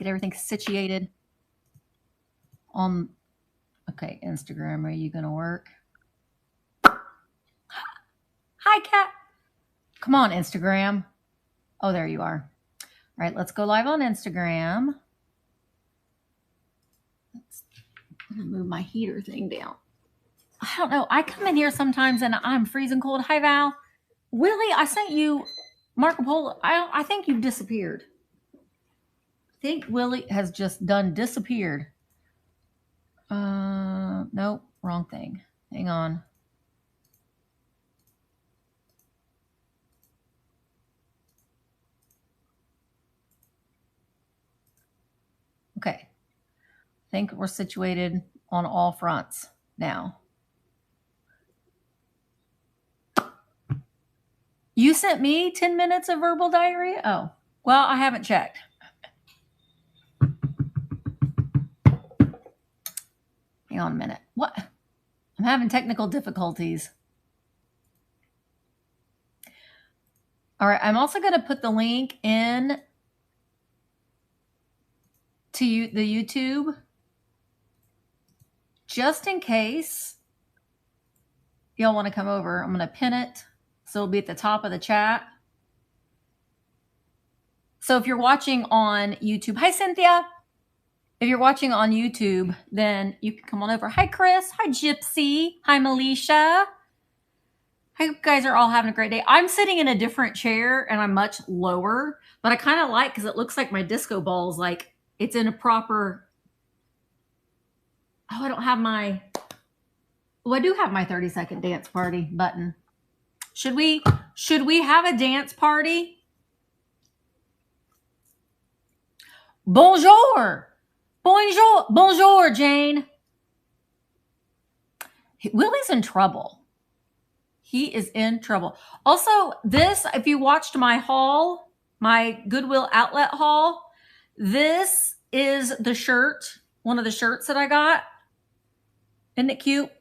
get everything situated on. Okay, Instagram, are you going to work? Hi, cat. Come on, Instagram. Oh, there you are. All right, let's go live on Instagram. I'm going to move my heater thing down. I don't know. I come in here sometimes and I'm freezing cold. Hi, Val. Willie, I sent you Marco Polo. I think you've disappeared. I think Willie has just disappeared. Nope, wrong thing. Hang on. Okay. I think we're situated on all fronts now. You sent me 10 minutes of verbal diarrhea? Oh, well, I haven't checked. Hang on a minute. What? I'm having technical difficulties. All right, I'm also going to put the link in to the YouTube just in case y'all want to come over. I'm going to pin it so it'll be at the top of the chat. So if you're watching on YouTube, hi Cynthia. If you're watching on YouTube, then you can come on over. Hi Chris, hi Gypsy, hi Melisha. I hope you guys are all having a great day. I'm sitting in a different chair and I'm much lower, but I kind of like because it looks like my disco ball is like it's in a proper. Oh, I don't have my. Well, I do have my 30-second dance party button. Should we have a dance party? Bonjour. Bonjour. Bonjour, Jane. Willie's in trouble. He is in trouble. Also, this, if you watched my haul, my Goodwill outlet haul, this is the shirt, one of the shirts that I got. Isn't it cute?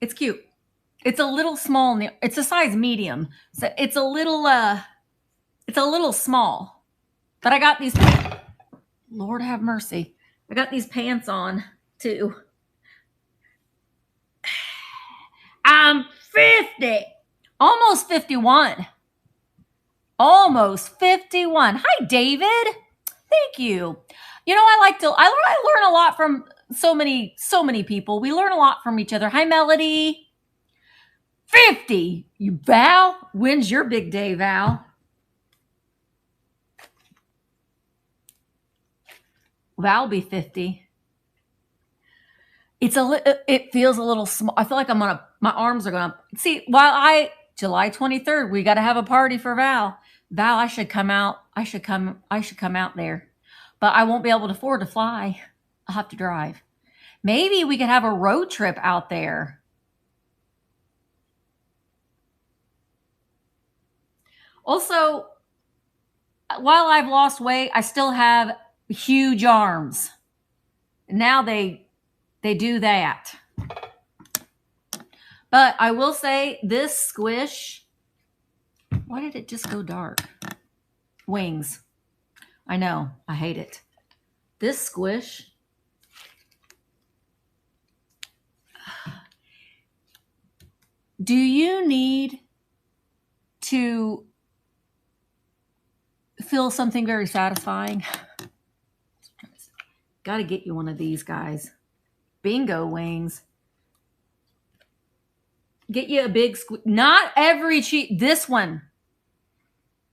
It's cute. It's a little small. It's a size medium. So it's a little small. But I got these. Lord have mercy. I got these pants on too. I'm 50. Almost 51. Almost 51. Hi, David. Thank you. You know, I learn a lot from so many people. We learn a lot from each other. Hi, Melody. 50. You, Val? When's your big day, Val? Val will be 50. It feels a little small. I feel like my arms are gonna see. July 23rd, we got to have a party for Val. Val, I should come out. I should come out there, but I won't be able to afford to fly. I'll have to drive. Maybe we could have a road trip out there. Also, while I've lost weight, I still have huge arms. Now they do that. But I will say this squish, why did it just go dark? Wings. I know, I hate it. This squish, do you need to feel something very satisfying? Got to get you one of these guys. Bingo wings. Get you a big not every cheap. This one.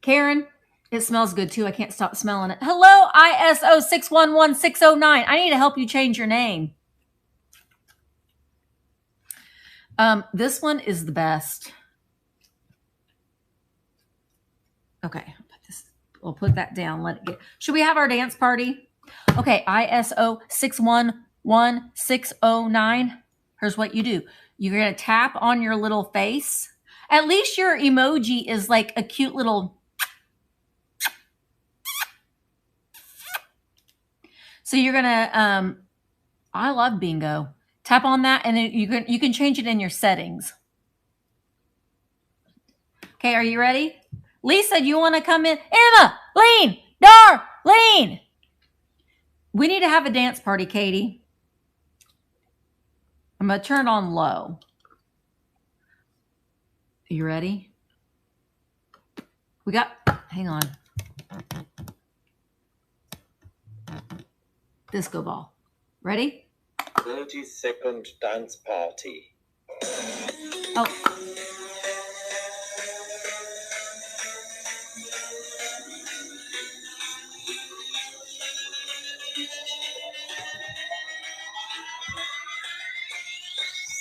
Karen, it smells good too. I can't stop smelling it. Hello, ISO 611609. I need to help you change your name. This one is the best. Okay, we'll put that down. Let it get. Should we have our dance party? Okay, ISO 611609. Here's what you do. You're going to tap on your little face. At least your emoji is like a cute little. So you're going to, I love bingo. Tap on that and then you can change it in your settings. Okay, are you ready? Lisa, do you want to come in? Emma, Lean, Darlene. We need to have a dance party, Katie. I'm going to turn it on low. Are you ready? Hang on. Disco ball. Ready? 30-second dance party. Oh.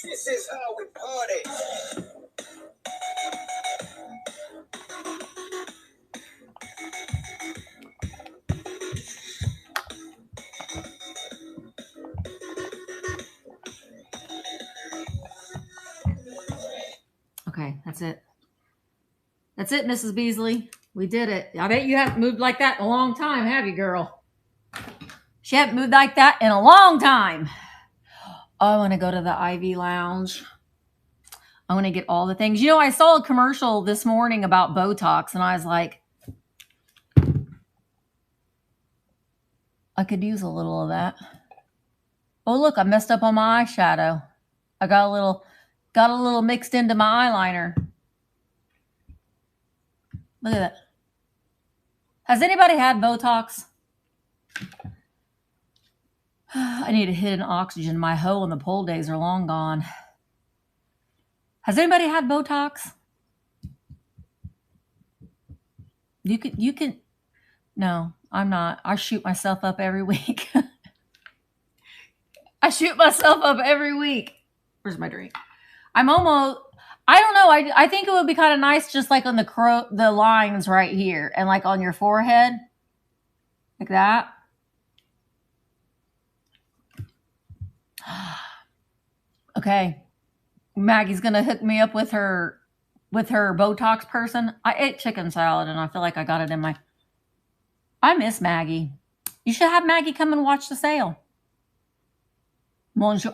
This is how we party. Okay, that's it. That's it, Mrs. Beasley. We did it. I bet you haven't moved like that in a long time, have you, girl? She hasn't moved like that in a long time. Oh, I want to go to the Ivy Lounge. I want to get all the things. You know, I saw a commercial this morning about Botox, and I was like, I could use a little of that. Oh, look, I messed up on my eyeshadow. I got a little mixed into my eyeliner. Look at that. Has anybody had Botox? I need to hit an oxygen. My hoe and the pole days are long gone. Has anybody had Botox? You can. No, I'm not. I shoot myself up every week. I shoot myself up every week. Where's my drink? I don't know. I think it would be kind of nice just like on the lines right here and like on your forehead. Like that. Okay. Maggie's going to hook me up with her Botox person. I ate chicken salad and I feel like I got it in my... I miss Maggie. You should have Maggie come and watch the sale.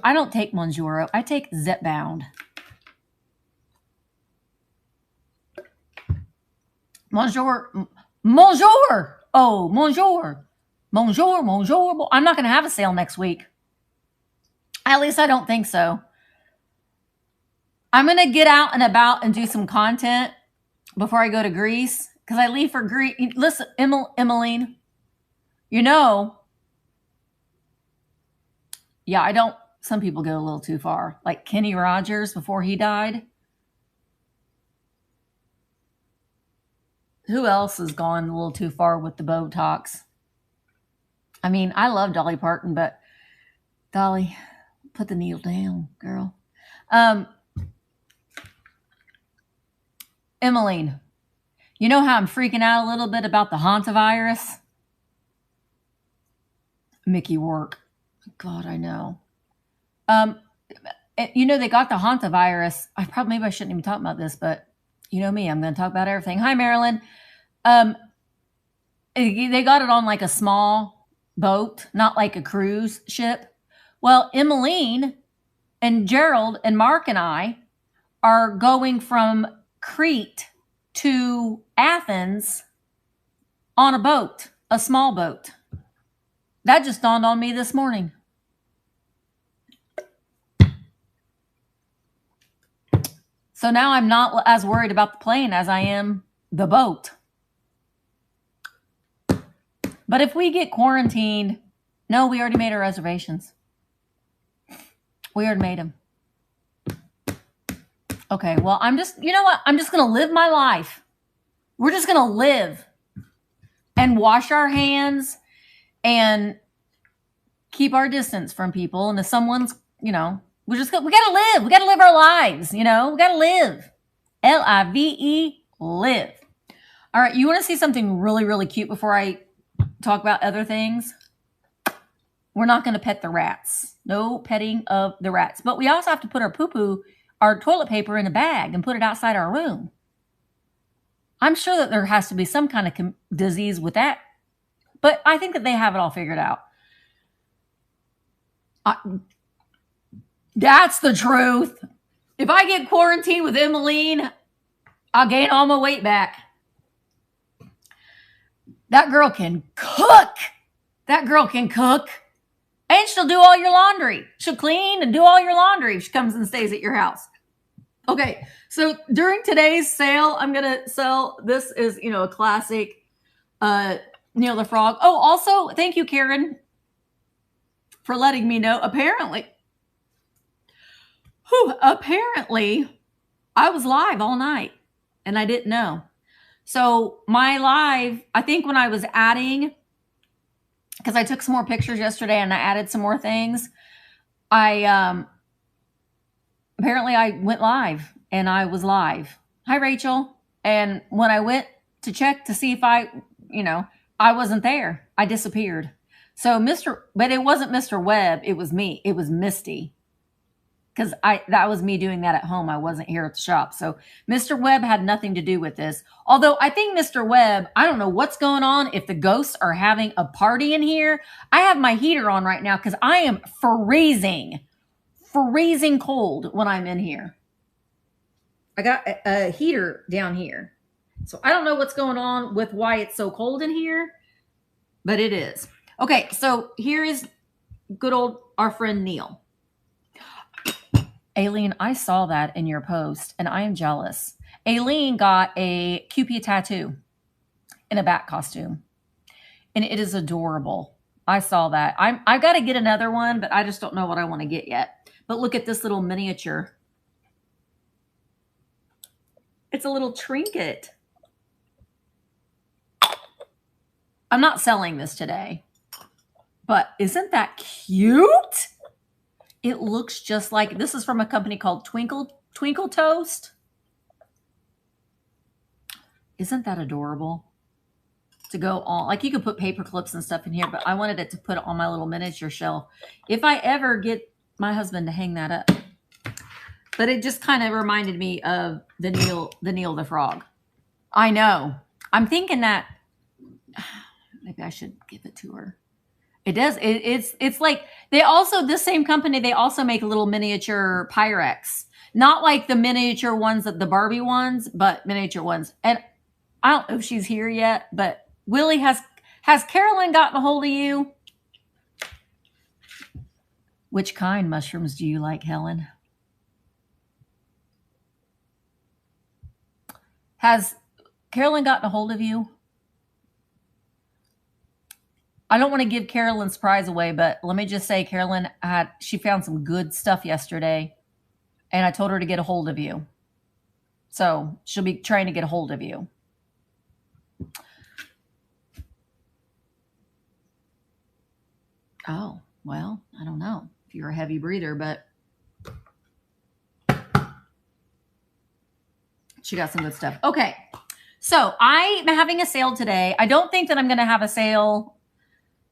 I don't take Monjuro. I take Zipbound. Bonjour. Oh, bonjour. Bonjour. I'm not going to have a sale next week. At least I don't think so. I'm going to get out and about and do some content before I go to Greece. Because I leave for Greece. Listen, Emmeline, you know, yeah, I don't, some people go a little too far. Like Kenny Rogers before he died. Who else has gone a little too far with the Botox? I mean, I love Dolly Parton, but Dolly, put the needle down, girl. Emmeline, you know how I'm freaking out a little bit about the hantavirus? Mickey Work. God, I know. You know, they got the hantavirus. Maybe I shouldn't even talk about this, but you know me, I'm going to talk about everything. Hi, Marilyn. They got it on like a small boat, not like a cruise ship. Well, Emmeline and Gerald and Mark and I are going from Crete to Athens on a boat, a small boat. That just dawned on me this morning. So now I'm not as worried about the plane as I am the boat. But if we get quarantined, no, we already made our reservations. We already made them. Okay, well, you know what? I'm just going to live my life. We're just going to live and wash our hands and keep our distance from people. And if someone's, you know, we got to live. We got to live our lives, you know. We got to live. Live. Live. All right, you want to see something really, really cute before I talk about other things? We're not going to pet the rats. No petting of the rats. But we also have to put our toilet paper in a bag and put it outside our room. I'm sure that there has to be some kind of disease with that. But I think that they have it all figured out. That's the truth. If I get quarantined with Emmeline, I'll gain all my weight back. That girl can cook. That girl can cook. And she'll do all your laundry. She'll clean and do all your laundry if she comes and stays at your house. Okay, so during today's sale, I'm going to sell, this is, a classic Neil the Frog. Oh, also, thank you, Karen, for letting me know. Apparently, I was live all night, and I didn't know. So my live, I think when I was adding, because I took some more pictures yesterday and I added some more things, apparently I went live and I was live. Hi, Rachel. And when I went to check to see if I wasn't there. I disappeared. So but it wasn't Mr. Webb. It was me. It was Misty. Because that was me doing that at home. I wasn't here at the shop. So Mr. Webb had nothing to do with this. Although I think Mr. Webb, I don't know what's going on. If the ghosts are having a party in here, I have my heater on right now because I am freezing cold when I'm in here. I got a heater down here. So I don't know what's going on with why it's so cold in here, but it is. Okay, so here is good old our friend Neil. Aileen, I saw that in your post, and I am jealous. Aileen got a QP tattoo in a bat costume, and it is adorable. I saw that. I've got to get another one, but I just don't know what I want to get yet. But look at this little miniature. It's a little trinket. I'm not selling this today, but isn't that cute? It looks just like, this is from a company called Twinkle Toast. Isn't that adorable? To go on, like you could put paper clips and stuff in here, but I wanted it to put it on my little miniature shelf. If I ever get my husband to hang that up. But it just kind of reminded me of the Neil the Frog. I know. I'm thinking that maybe I should give it to her. It does. It's like they also, this same company, they also make little miniature Pyrex. Not like the miniature ones, the Barbie ones, but miniature ones. And I don't know if she's here yet, but Willie, has Carolyn gotten a hold of you? Which kind mushrooms do you like, Helen? Has Carolyn gotten a hold of you? I don't want to give Carolyn's prize away, but let me just say Carolyn she found some good stuff yesterday, and I told her to get a hold of you. So she'll be trying to get a hold of you. Oh, well, I don't know if you're a heavy breather, but she got some good stuff. Okay, so I'm having a sale today. I don't think that I'm going to have a sale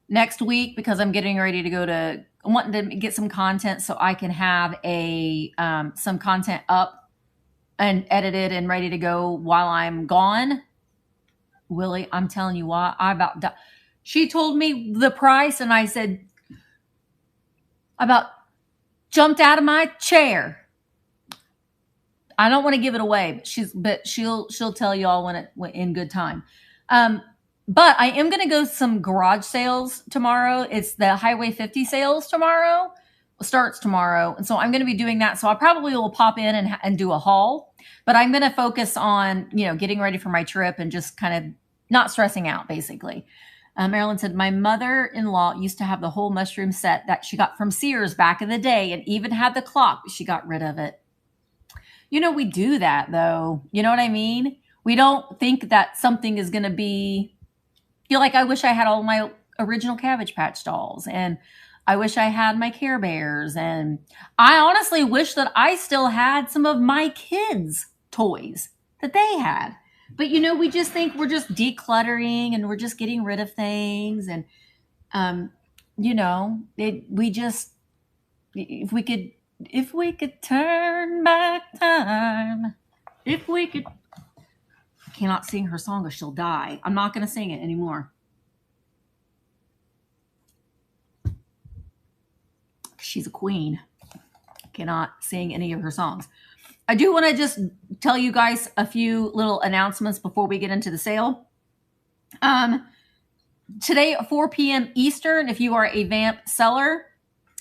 next week because I'm getting ready to I'm wanting to get some content so I can have some content up and edited and ready to go while I'm gone. Willie, I'm telling you why I about died. She told me the price and I said, I about jumped out of my chair. I don't want to give it away, but she'll tell y'all when in good time. But I am going to go some garage sales tomorrow. It's the Highway 50 sales tomorrow. It starts tomorrow. And so I'm going to be doing that. So I probably will pop in and do a haul. But I'm going to focus on, getting ready for my trip and just kind of not stressing out, basically. Marilyn said, my mother-in-law used to have the whole mushroom set that she got from Sears back in the day and even had the clock, but she got rid of it. We do that, though. You know what I mean? We don't think that something is going to be... feel like I wish I had all my original Cabbage Patch dolls, and I wish I had my Care Bears, and I honestly wish that I still had some of my kids' toys that they had. But we just think we're just decluttering and we're just getting rid of things, and if we could turn back time, if we could. Cannot sing her song or she'll die. I'm not going to sing it anymore. She's a queen. Cannot sing any of her songs. I do want to just tell you guys a few little announcements before we get into the sale. today at 4 p.m. Eastern, if you are a Vamp seller,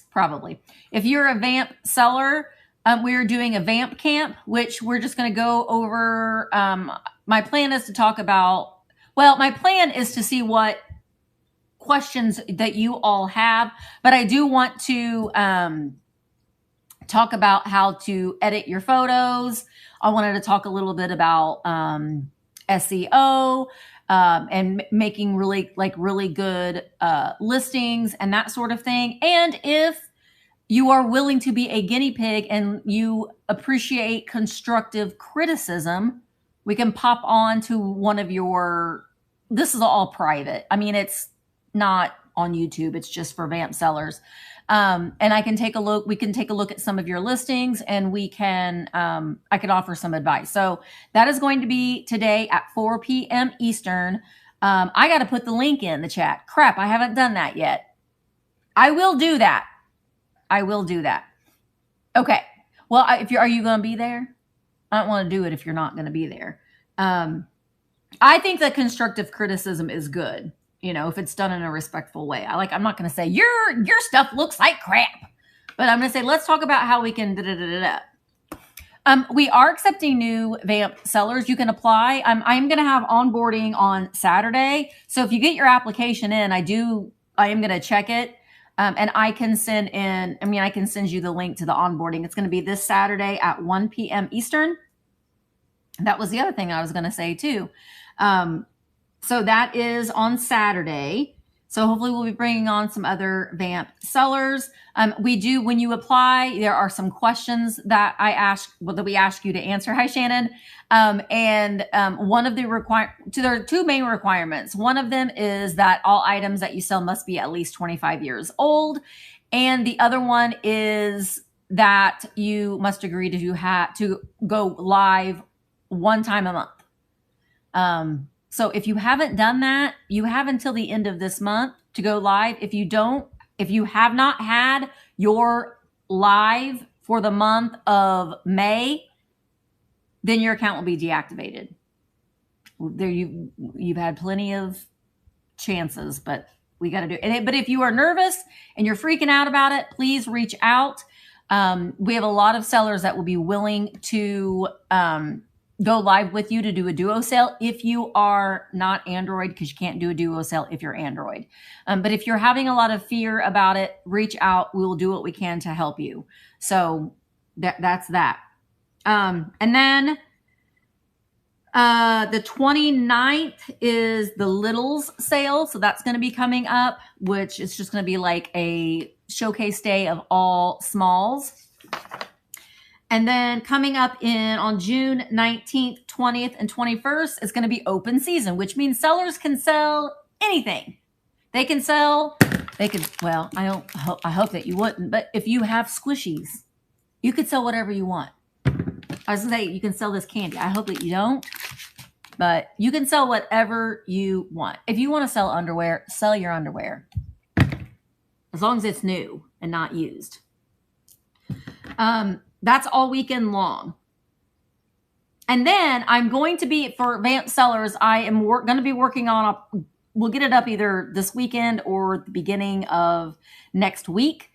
probably. If you're a Vamp seller, we're doing a Vamp camp, which we're just going to go over. My plan is to talk about, well, my plan is to see what questions that you all have, but I do want to talk about how to edit your photos. I wanted to talk a little bit about SEO and making really good listings and that sort of thing. And if you are willing to be a guinea pig and you appreciate constructive criticism, we can pop on to one of your, this is all private. I mean, it's not on YouTube. It's just for Vamp sellers. And I can take a look, we can take a look at some of your listings and we can, I can offer some advice. So that is going to be today at 4 p.m. Eastern. I got to put the link in the chat. Crap, I haven't done that yet. I will do that. I will do that. Okay. Well, if are you going to be there? I don't want to do it if you're not going to be there. I think that constructive criticism is good. You know, if it's done in a respectful way. I'm not going to say your stuff looks like crap, but I'm going to say, let's talk about how we can we are accepting new Vamp sellers. You can apply. I'm going to have onboarding on Saturday. So if you get your application in, I am going to check it. And I can send in, I can send you the link to the onboarding. It's going to be this Saturday at 1 p.m. Eastern. That was the other thing I was going to say too. So that is on Saturday. So hopefully we'll be bringing on some other Vamp sellers. When you apply, there are some questions that we ask you to answer. Hi, Shannon. One of the there are two main requirements. One of them is that all items that you sell must be at least 25 years old. And the other one is that you must agree to go live one time a month. So if you haven't done that, you have until the end of this month to go live. If you have not had your live for the month of May, then your account will be deactivated. There you've had plenty of chances, but we got to do it. But if you are nervous and you're freaking out about it, please reach out. We have a lot of sellers that will be willing to go live with you to do a duo sale if you are not Android, because you can't do a duo sale if you're Android. But if you're having a lot of fear about it, reach out. We will do what we can to help you. So that's that. And then the 29th is the Littles sale. So that's going to be coming up, which is just going to be like a showcase day of all smalls. And then coming up on June 19th, 20th, and 21st is going to be open season, which means sellers can sell anything. They can sell, well, I hope that you wouldn't, but if you have squishies, you could sell whatever you want. I was going to say, you can sell this candy. I hope that you don't, but you can sell whatever you want. If you want to sell underwear, sell your underwear. As long as it's new and not used. That's all weekend long. And then I'm going to be, for Vamp sellers, I am going to be working on we'll get it up either this weekend or the beginning of next week.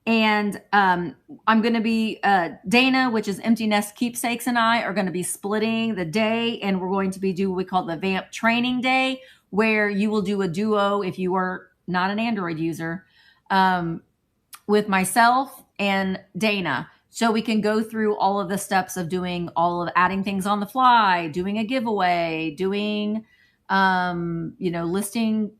And I'm going to be, Dana, which is Empty Nest Keepsakes, and I are going to be splitting the day, and we're going to be what we call the Vamp Training Day, where you will do a duo if you are not an Android user, with myself and Dana. So we can go through all of the steps of doing adding things on the fly, doing a giveaway, doing, listing,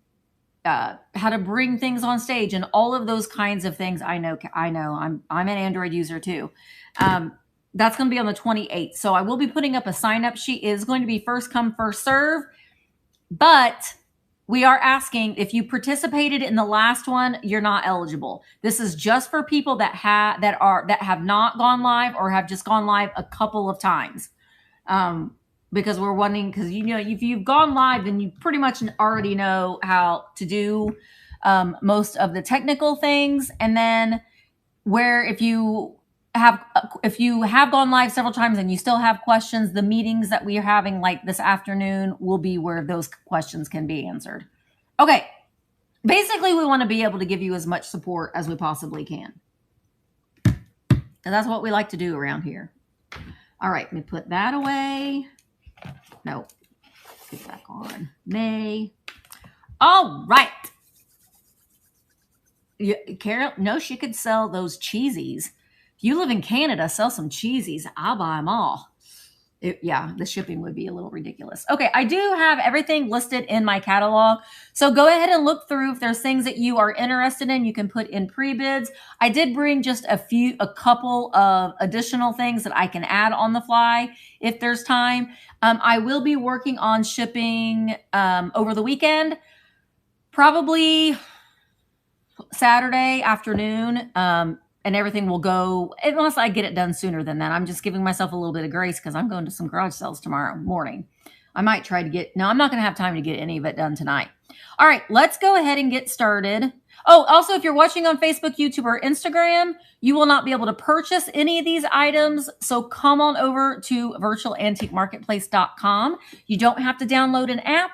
how to bring things on stage and all of those kinds of things. I know. I'm an Android user too. That's going to be on the 28th. So I will be putting up a sign up sheet. It is going to be first come, first serve, but we are asking if you participated in the last one, you're not eligible. This is just for people that have not gone live or have just gone live a couple of times. Because we're wanting, because if you've gone live, then you pretty much already know how to do most of the technical things. And then if you have gone live several times and you still have questions, the meetings that we are having like this afternoon will be where those questions can be answered. Okay. basically we want to be able to give you as much support as we possibly can. And that's what we like to do around here. All right, let me put that away. No, get back on. May. All right. Carol, no, she could sell those cheesies. If you live in Canada, sell some cheesies. I'll buy them all. Yeah, the shipping would be a little ridiculous. Okay, I do have everything listed in my catalog. So go ahead and look through. If there's things that you are interested in, you can put in pre-bids. I did bring just a couple of additional things that I can add on the fly if there's time. I will be working on shipping over the weekend, probably Saturday afternoon. And everything will go, unless I get it done sooner than that. I'm just giving myself a little bit of grace because I'm going to some garage sales tomorrow morning. I might try to get, no, I'm not going to have time to get any of it done tonight. All right, let's go ahead and get started. Oh, also, if you're watching on Facebook, YouTube, or Instagram, you will not be able to purchase any of these items. So come on over to virtualantiquemarketplace.com. You don't have to download an app.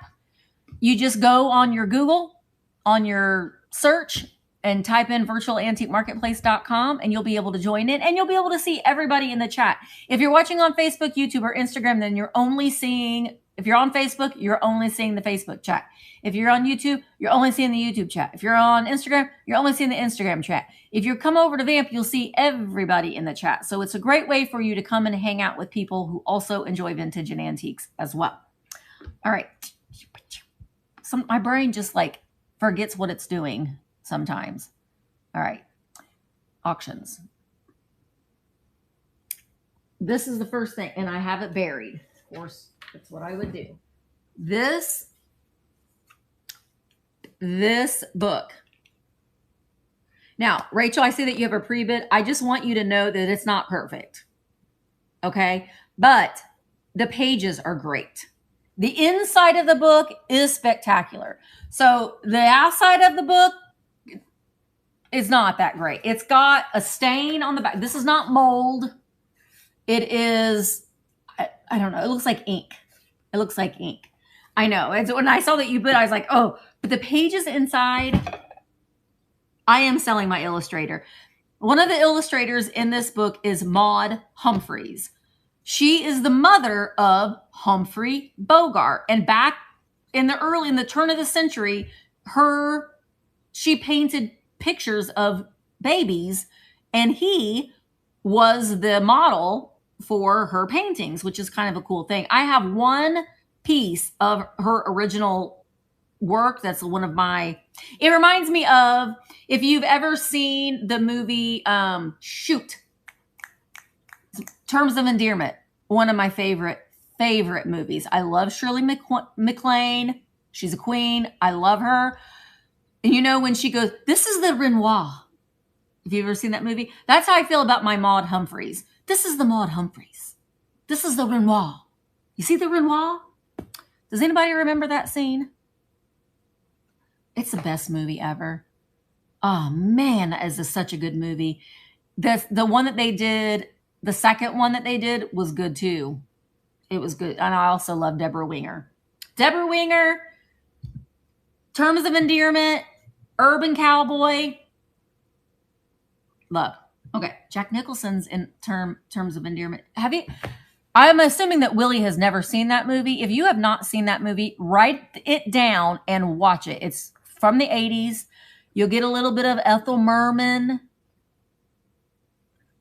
You just go on your Google, on your search, and type in virtualantiquemarketplace.com and you'll be able to join in and you'll be able to see everybody in the chat. If you're watching on Facebook, YouTube, or Instagram, then you're only seeing, if you're on Facebook, you're only seeing the Facebook chat. If you're on YouTube, you're only seeing the YouTube chat. If you're on Instagram, you're only seeing the Instagram chat. If you come over to Vamp, you'll see everybody in the chat. So it's a great way for you to come and hang out with people who also enjoy vintage and antiques as well. All right. My brain just like forgets what it's doing sometimes. All right. Auctions. This is the first thing, and I have it buried. Of course, that's what I would do. This book. Now, Rachel, I see that you have a pre-bid. I just want you to know that it's not perfect. Okay? But the pages are great. The inside of the book is spectacular. So the outside of the book is not that great. It's got a stain on the back. This is not mold. It is, I don't know. It looks like ink. It looks like ink. I know. And so when I saw that you put, I was like, oh, but the pages inside, I am selling my illustrator. One of the illustrators in this book is Maud Humphreys. She is the mother of Humphrey Bogart. And back in the turn of the century, she painted pictures of babies, and he was the model for her paintings, which is kind of a cool thing. I have one piece of her original work. That's one of my, it reminds me of, if you've ever seen the movie, Terms of Endearment, one of my favorite movies. I love Shirley MacLaine. She's a queen. I love her. And you know, when she goes, this is the Renoir. Have you ever seen that movie? That's how I feel about my Maud Humphreys. This is the Maud Humphreys. This is the Renoir. You see the Renoir? Does anybody remember that scene? It's the best movie ever. Oh man, that is such a good movie. The one that they did, the second one that they did was good too. It was good. And I also love Deborah Winger. Deborah Winger, Terms of Endearment, Urban Cowboy. Love. Okay, Jack Nicholson's in Terms of Endearment. Have you? I'm assuming that Willie has never seen that movie. If you have not seen that movie, write it down and watch it. It's from the 80s. You'll get a little bit of Ethel Merman.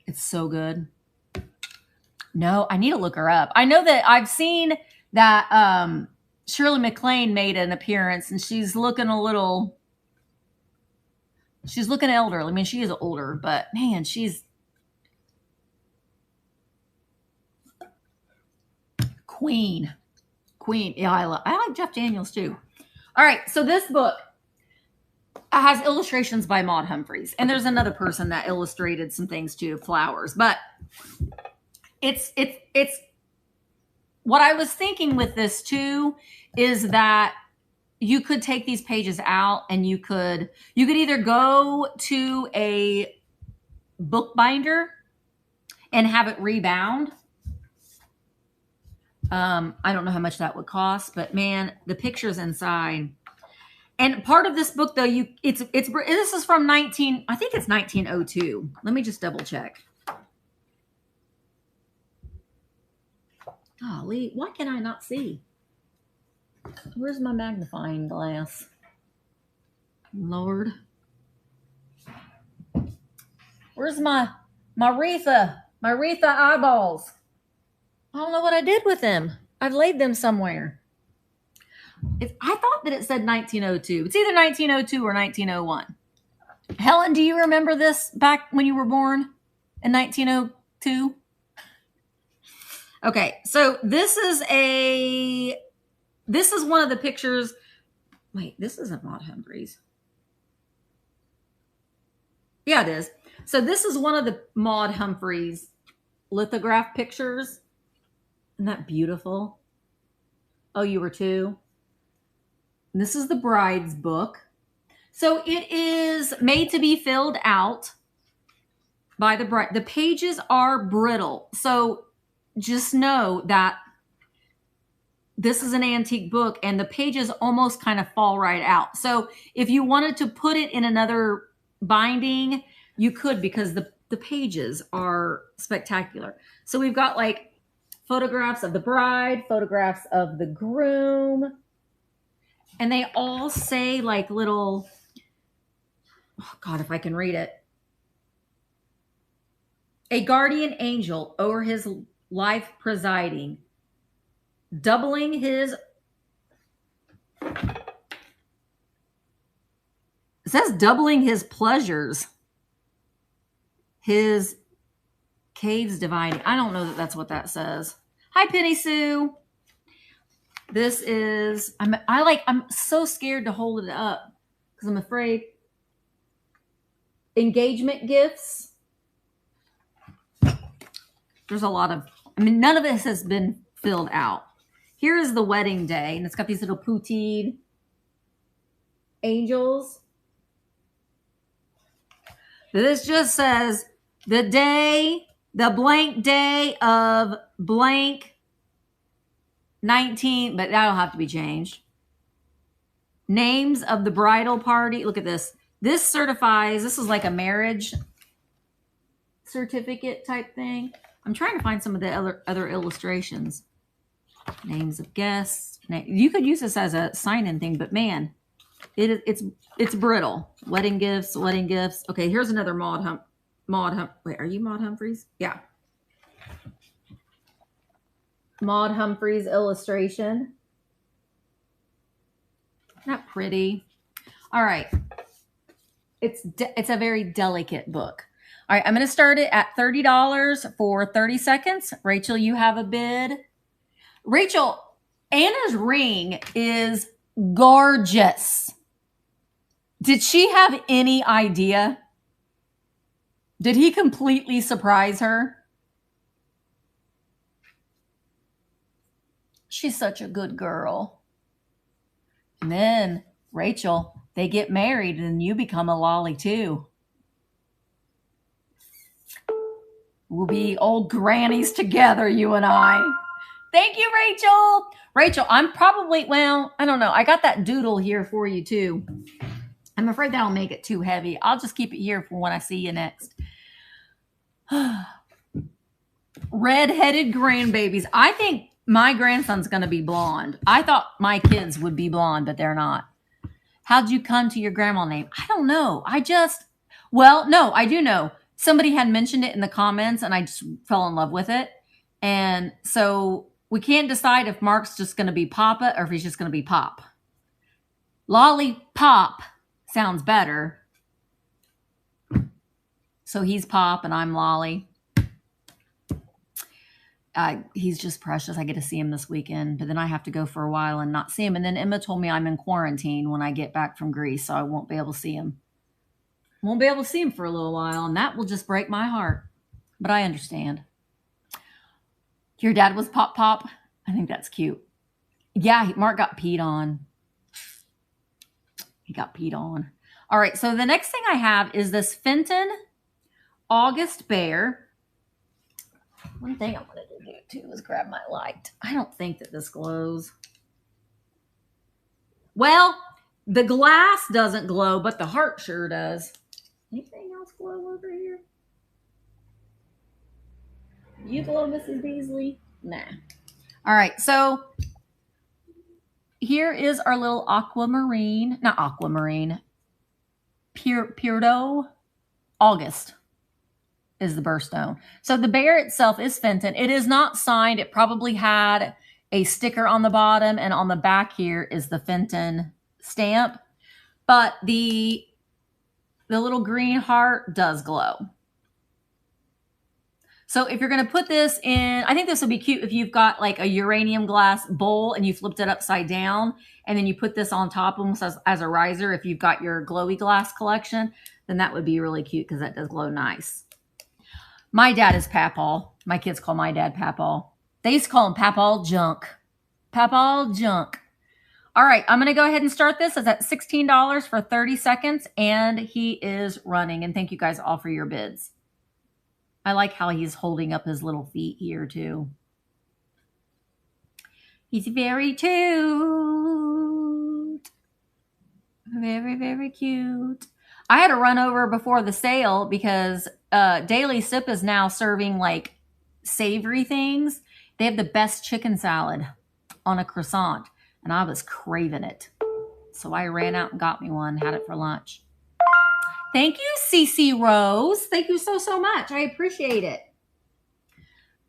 It's so good. No, I need to look her up. I know that I've seen that Shirley MacLaine made an appearance, and she's looking elderly. I mean, she is older, but man, she's queen. Yeah, I like Jeff Daniels too. All right, so this book has illustrations by Maud Humphreys, and there's another person that illustrated some things too, flowers. But it's what I was thinking with this too is that you could take these pages out and you could either go to a bookbinder and have it rebound. I don't know how much that would cost, but man, the pictures inside, And part of this book, though, this is from I think it's 1902. Let me just double check. Golly, why can I not see? Where's my magnifying glass? Lord. Where's my Retha eyeballs? I don't know what I did with them. I've laid them somewhere. I thought that it said 1902. It's either 1902 or 1901. Helen, do you remember this back when you were born in 1902? Okay, so this is one of the pictures. Wait, this isn't Maud Humphreys. Yeah, it is. So this is one of the Maud Humphreys lithograph pictures. Isn't that beautiful? Oh, you were 2? And this is the bride's book. So it is made to be filled out by the bride. The pages are brittle. So just know that this is an antique book and the pages almost kind of fall right out. So if you wanted to put it in another binding, you could, because the pages are spectacular. So we've got like photographs of the bride, photographs of the groom, and they all say like little, oh God, if I can read it. A guardian angel o'er his life presiding, doubling his, it says doubling his pleasures, his caves dividing. I don't know that that's what that says. Hi, Penny Sue. This is, I'm so scared to hold it up because I'm afraid. Engagement gifts. There's a lot of, none of this has been filled out. Here is the wedding day, and it's got these little poutine angels. This just says the blank day of blank 19, but that'll have to be changed. Names of the bridal party. Look at this. This certifies, this is like a marriage certificate type thing. I'm trying to find some of the other illustrations. Names of guests. You could use this as a sign-in thing, but man, it's brittle. Wedding gifts. Okay, here's another Maud wait, are you Maud Humphreys? Yeah. Maud Humphreys illustration. Not pretty. All right. It's a very delicate book. All right, I'm going to start it at $30 for 30 seconds. Rachel, you have a bid. Rachel, Anna's ring is gorgeous. Did she have any idea? Did he completely surprise her? She's such a good girl. And then, Rachel, they get married and you become a lolly too. We'll be old grannies together, you and I. Thank you, Rachel. Rachel, I'm probably, well, I don't know. I got that doodle here for you too. I'm afraid that'll make it too heavy. I'll just keep it here for when I see you next. Red-headed grandbabies. I think my grandson's going to be blonde. I thought my kids would be blonde, but they're not. How'd you come to your grandma name? I don't know. Well, no, I do know. Somebody had mentioned it in the comments and I just fell in love with it. And so we can't decide if Mark's just going to be Papa or if he's just going to be Pop. Lollipop sounds better. So he's Pop and I'm Lolly. He's just precious. I get to see him this weekend, but then I have to go for a while and not see him. And then Emma told me I'm in quarantine when I get back from Greece, so I won't be able to see him. Won't be able to see him for a little while, and that will just break my heart. But I understand. Your dad was Pop Pop? I think that's cute. Yeah, Mark got peed on. He got peed on. All right, so the next thing I have is this Fenton August Bear. One thing I'm going to do too is grab my light. I don't think that this glows. Well, The glass doesn't glow, but the heart sure does. Anything else glow over here? You glow, Mrs. Beasley? Nah. All right, so here is our little aquamarine. Not aquamarine. Purdo. August is the birthstone. So the bear itself is Fenton. It is not signed. It probably had a sticker on the bottom, and on the back here is the Fenton stamp. But the little green heart does glow. So if you're going to put this in, I think this would be cute if you've got like a uranium glass bowl and you flipped it upside down, and then you put this on top almost as a riser. If you've got your glowy glass collection, then that would be really cute because that does glow nice. My dad is Papaw. My kids call my dad Papaw. They used to call him Papaw Junk. Papaw Junk. All right, I'm going to go ahead and start this. It's at $16 for 30 seconds, and he is running. And thank you guys all for your bids. I like how he's holding up his little feet here, too. He's very cute. Very, very cute. I had to run over before the sale because Daily Sip is now serving like savory things. They have the best chicken salad on a croissant, and I was craving it. So I ran out and got me one, had it for lunch. Thank you, CC Rose. Thank you so, so much. I appreciate it.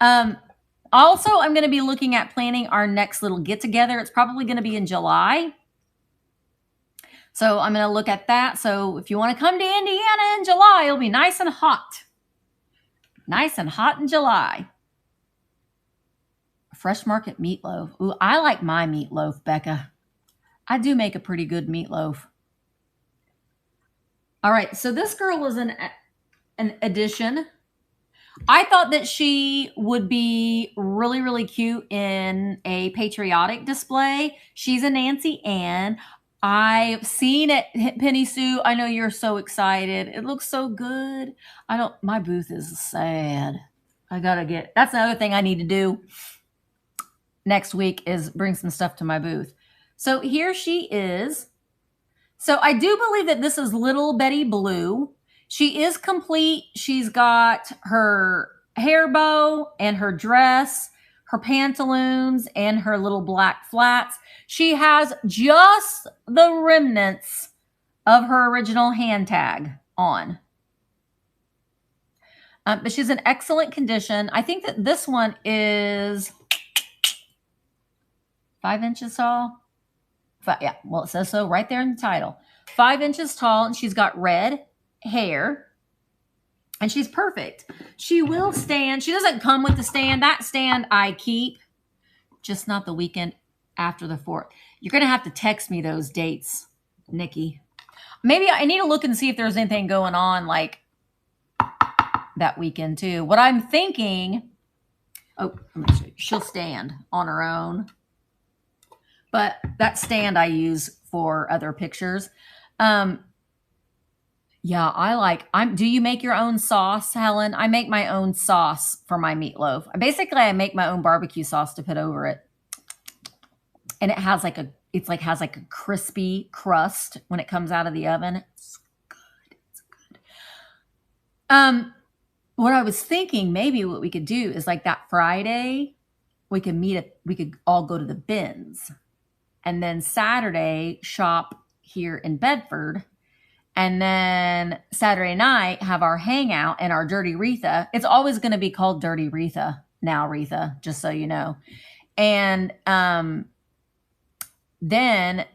Also, I'm going to be looking at planning our next little get-together. It's probably going to be in July. So I'm going to look at that. So if you want to come to Indiana in July, it'll be nice and hot. Nice and hot in July. Fresh market meatloaf. Ooh, I like my meatloaf, Becca. I do make a pretty good meatloaf. All right, so this girl was an addition. I thought that she would be really, really cute in a Patriotic display. She's a Nancy Ann. I've seen it, Penny Sue. I know you're so excited. It looks so good. My booth is sad. That's another thing I need to do next week is bring some stuff to my booth. So here she is. So I do believe that this is Little Betty Blue. She is complete. She's got her hair bow and her dress, her pantaloons, and her little black flats. She has just the remnants of her original hand tag on. But she's in excellent condition. I think that this one is 5 inches tall. Yeah, well, it says so right there in the title. 5 inches tall, and she's got red hair. And she's perfect. She will stand. She doesn't come with the stand. That stand I keep, just not the weekend after the 4th. You're going to have to text me those dates, Nikki. Maybe I need to look and see if there's anything going on like that weekend too. What I'm thinking, let me show you. She'll stand on her own. But that stand I use for other pictures. Yeah, do you make your own sauce, Helen? I make my own sauce for my meatloaf. Basically, I make my own barbecue sauce to put over it. And it has like a crispy crust when it comes out of the oven. It's good. It's good. What I was thinking, maybe what we could do is like that Friday, we could all go to the bins. And then Saturday, shop here in Bedford. And then Saturday night, have our hangout and our Dirty Retha. It's always going to be called Dirty Retha now, Retha, just so you know. And then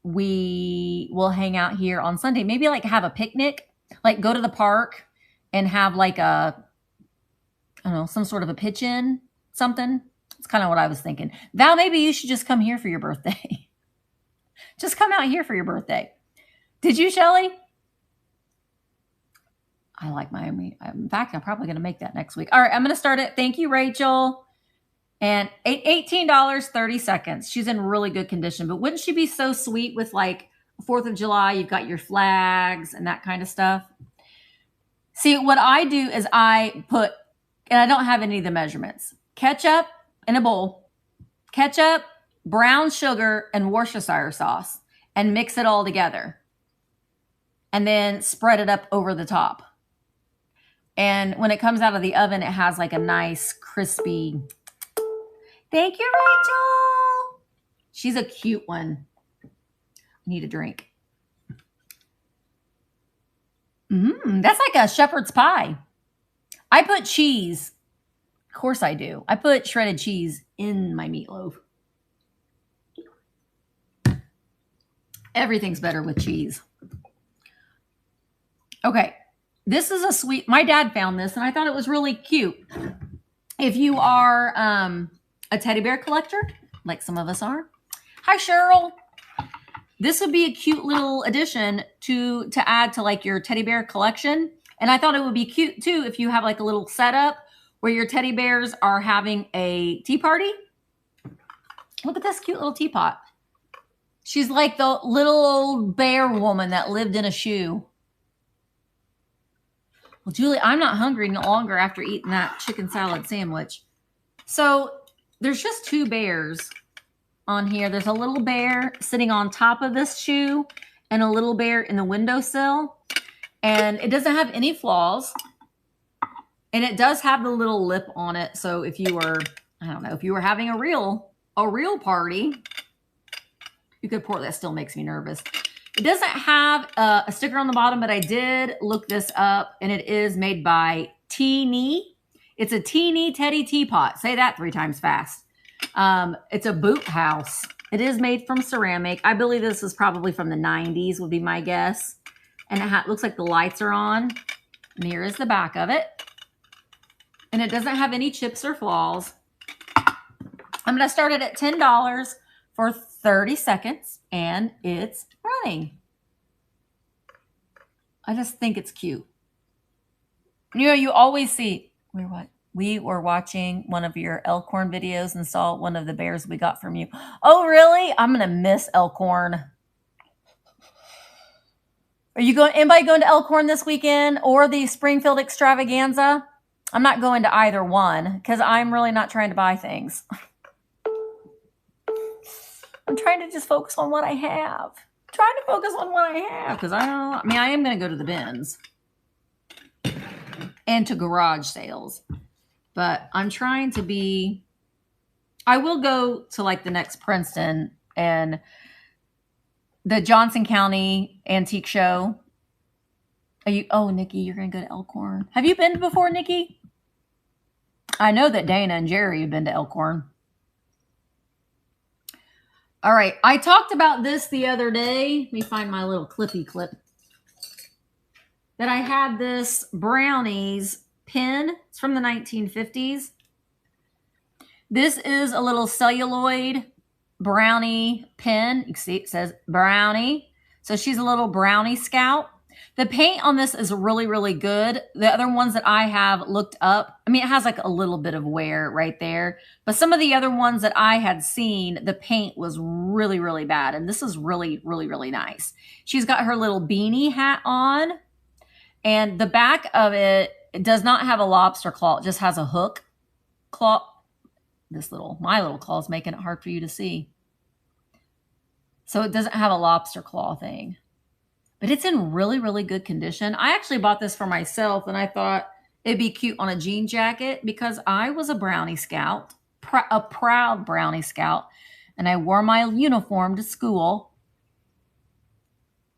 we will hang out here on Sunday. Maybe like have a picnic, like go to the park and have like some sort of a pitch-in, something. It's kind of what I was thinking. Val, maybe you should just come here for your birthday. Just come out here for your birthday. Did you, Shelly? I like Miami. In fact, I'm probably going to make that next week. All right, I'm going to start it. Thank you, Rachel. And $18, 30 seconds. She's in really good condition. But wouldn't she be so sweet with like 4th of July? You've got your flags and that kind of stuff. See, what I do is I put, and I don't have any of the measurements, ketchup in a bowl, ketchup, brown sugar, and Worcestershire sauce. and mix it all together. And then spread it up over the top. And when it comes out of the oven, it has like a nice crispy. Thank you, Rachel. She's a cute one. Need a drink. That's like a shepherd's pie. I put cheese. Of course I do. I put shredded cheese in my meatloaf. Everything's better with cheese. Okay. This is a sweet. My dad found this and I thought it was really cute. If you are a teddy bear collector, like some of us are. Hi, Cheryl. This would be a cute little addition to add to like your teddy bear collection. And I thought it would be cute too if you have like a little setup where your teddy bears are having a tea party. Look at this cute little teapot. She's like the little old bear woman that lived in a shoe. Well, Julie, I'm not hungry no longer after eating that chicken salad sandwich. So there's just two bears on here. There's a little bear sitting on top of this shoe and a little bear in the windowsill. And it doesn't have any flaws. And it does have the little lip on it. So if you were, I don't know, if you were having a real party, you could pour. That still makes me nervous. It doesn't have a sticker on the bottom, but I did look this up, and it is made by Teeny. It's a Teeny Teddy teapot. Say that 3 times fast. It's a boot house. It is made from ceramic. I believe this is probably from the 90s would be my guess. And it looks like the lights are on. And here is the back of it. And it doesn't have any chips or flaws. I'm going to start it at $10 for 30 seconds. And it's running. I just think it's cute. You know, you always see, we were watching one of your Elkhorn videos and saw one of the bears we got from you. Oh, really? I'm going to miss Elkhorn. Are you going? Anybody going to Elkhorn this weekend or the Springfield Extravaganza? I'm not going to either one because I'm really not trying to buy things. I'm trying to just focus on what I have. Because I am going to go to the bins and to garage sales. But I'm trying to be, I will go to like the next Princeton and the Johnson County Antique Show. Nikki, you're going to go to Elkhorn. Have you been before, Nikki? I know that Dana and Jerry have been to Elkhorn. All right. I talked about this the other day. Let me find my little clippy clip. That I had this Brownies pin. It's from the 1950s. This is a little celluloid brownie pin. You can see it says Brownie. So she's a little Brownie Scout. The paint on this is really, really good. The other ones that I have looked up, I mean, it has like a little bit of wear right there. But some of the other ones that I had seen, the paint was really, really bad. And this is really, really, really nice. She's got her little beanie hat on. And the back of it does not have a lobster claw. It just has a hook claw. My little claw is making it hard for you to see. So it doesn't have a lobster claw thing. But it's in really, really good condition. I actually bought this for myself, and I thought it'd be cute on a jean jacket because I was a Brownie Scout, a proud Brownie Scout, and I wore my uniform to school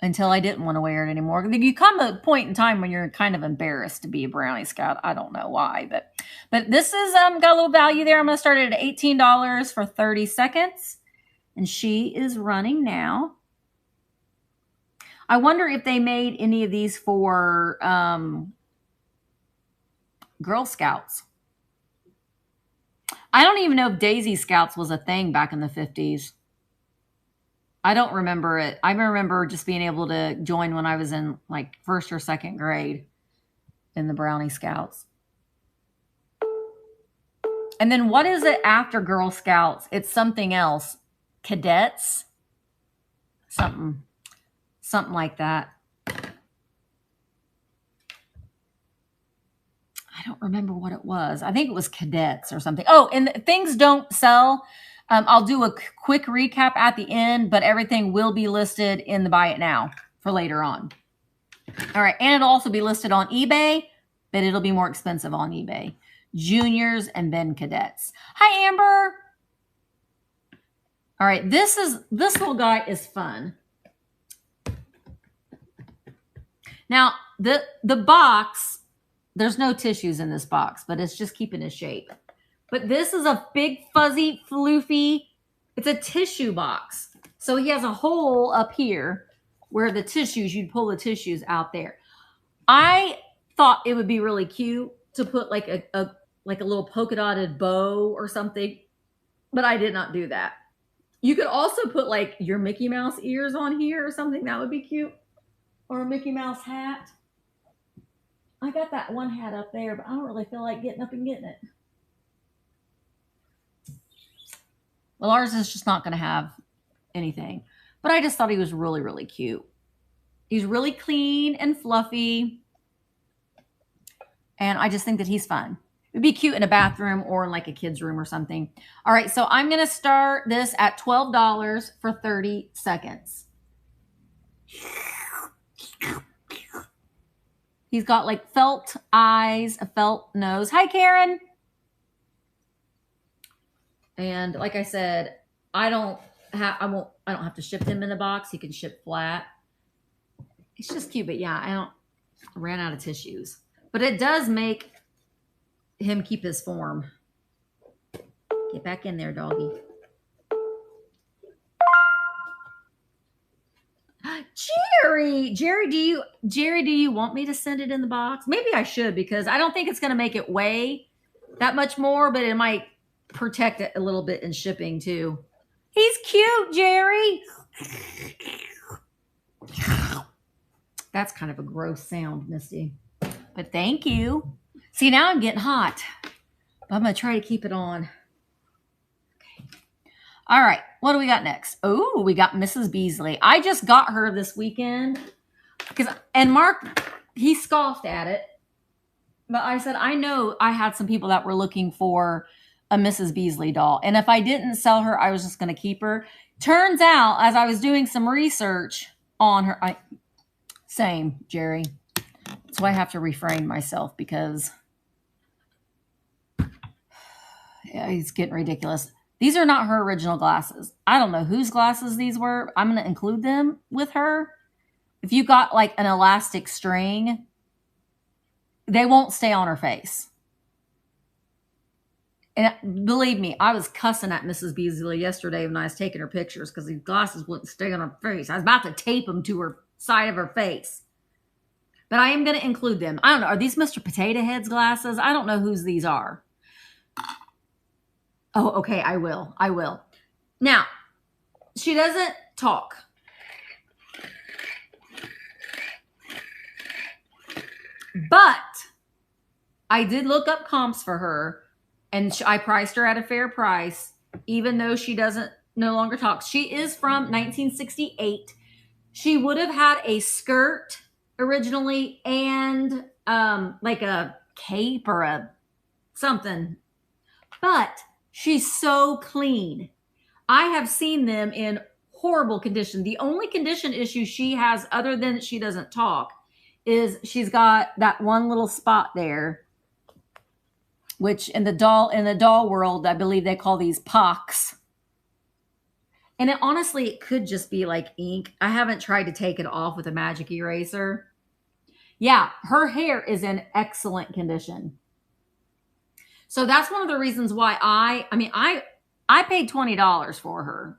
until I didn't want to wear it anymore. You come to a point in time when you're kind of embarrassed to be a Brownie Scout. I don't know why, but this is got a little value there. I'm going to start it at $18 for 30 seconds, and she is running now. I wonder if they made any of these for Girl Scouts. I don't even know if Daisy Scouts was a thing back in the 50s. I don't remember it. I remember just being able to join when I was in like 1st or 2nd grade in the Brownie Scouts. And then what is it after Girl Scouts? It's something else. Cadets? Something like that. I don't remember what it was. I think it was cadets or something. Oh, and things don't sell I'll do a quick recap at the end, but everything will be listed in the Buy It Now for later on. All right, and it'll also be listed on eBay, but it'll be more expensive on eBay. Juniors and Ben Cadets. Hi, Amber. All right, this little guy is fun. Now, the box, there's no tissues in this box, but it's just keeping his shape. But this is a big, fuzzy, floofy, it's a tissue box. So he has a hole up here where the tissues, you'd pull the tissues out there. I thought it would be really cute to put like a little polka dotted bow or something, but I did not do that. You could also put like your Mickey Mouse ears on here or something. That would be cute. Or a Mickey Mouse hat. I got that one hat up there, but I don't really feel like getting up and getting it. Well, ours is just not going to have anything. But I just thought he was really, really cute. He's really clean and fluffy. And I just think that he's fun. It'd be cute in a bathroom or in like a kid's room or something. All right, so I'm going to start this at $12 for 30 seconds. He's got like felt eyes, a felt nose. Hi, Karen. And like I said, I don't have to ship him in the box. He can ship flat. It's just cute, but yeah, I ran out of tissues. But it does make him keep his form. Get back in there, doggy. Jerry, do you want me to send it in the box? Maybe I should, because I don't think it's going to make it weigh that much more, but it might protect it a little bit in shipping too. He's cute, Jerry. That's kind of a gross sound, Misty. But thank you. See, now I'm getting hot. But I'm going to try to keep it on. Okay. All right. What do we got next? Oh, we got Mrs. Beasley. I just got her this weekend. And Mark, he scoffed at it. But I said, I know I had some people that were looking for a Mrs. Beasley doll. And if I didn't sell her, I was just going to keep her. Turns out, as I was doing some research on her, same, Jerry. That's why I have to refrain myself, because yeah, he's getting ridiculous. These are not her original glasses. I don't know whose glasses these were. I'm going to include them with her. If you got like an elastic string, they won't stay on her face. And believe me, I was cussing at Mrs. Beasley yesterday when I was taking her pictures because these glasses wouldn't stay on her face. I was about to tape them to her side of her face. But I am going to include them. I don't know. Are these Mr. Potato Head's glasses? I don't know whose these are. Oh, okay. I will. Now, she doesn't talk. But I did look up comps for her, and I priced her at a fair price, even though she no longer talk. She is from 1968. She would have had a skirt originally and like a cape or a something. But she's so clean. I have seen them in horrible condition. The only condition issue she has, other than she doesn't talk, is she's got that one little spot there, which in the doll world, I believe they call these pocks. And honestly, it could just be like ink. I haven't tried to take it off with a magic eraser. Yeah, her hair is in excellent condition. So that's one of the reasons why I paid $20 for her.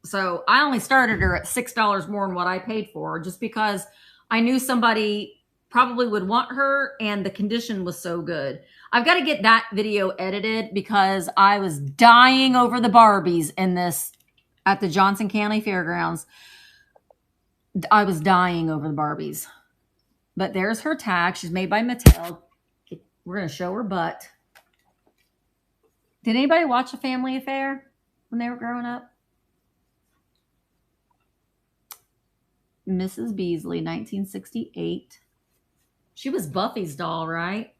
So I only started her at $6 more than what I paid for her, just because I knew somebody probably would want her and the condition was so good. I've got to get that video edited because I was dying over the Barbies in this at the Johnson County Fairgrounds. I was dying over the Barbies. But there's her tag. She's made by Mattel. We're going to show her butt. Did anybody watch A Family Affair when they were growing up? Mrs. Beasley, 1968. She was Buffy's doll, right?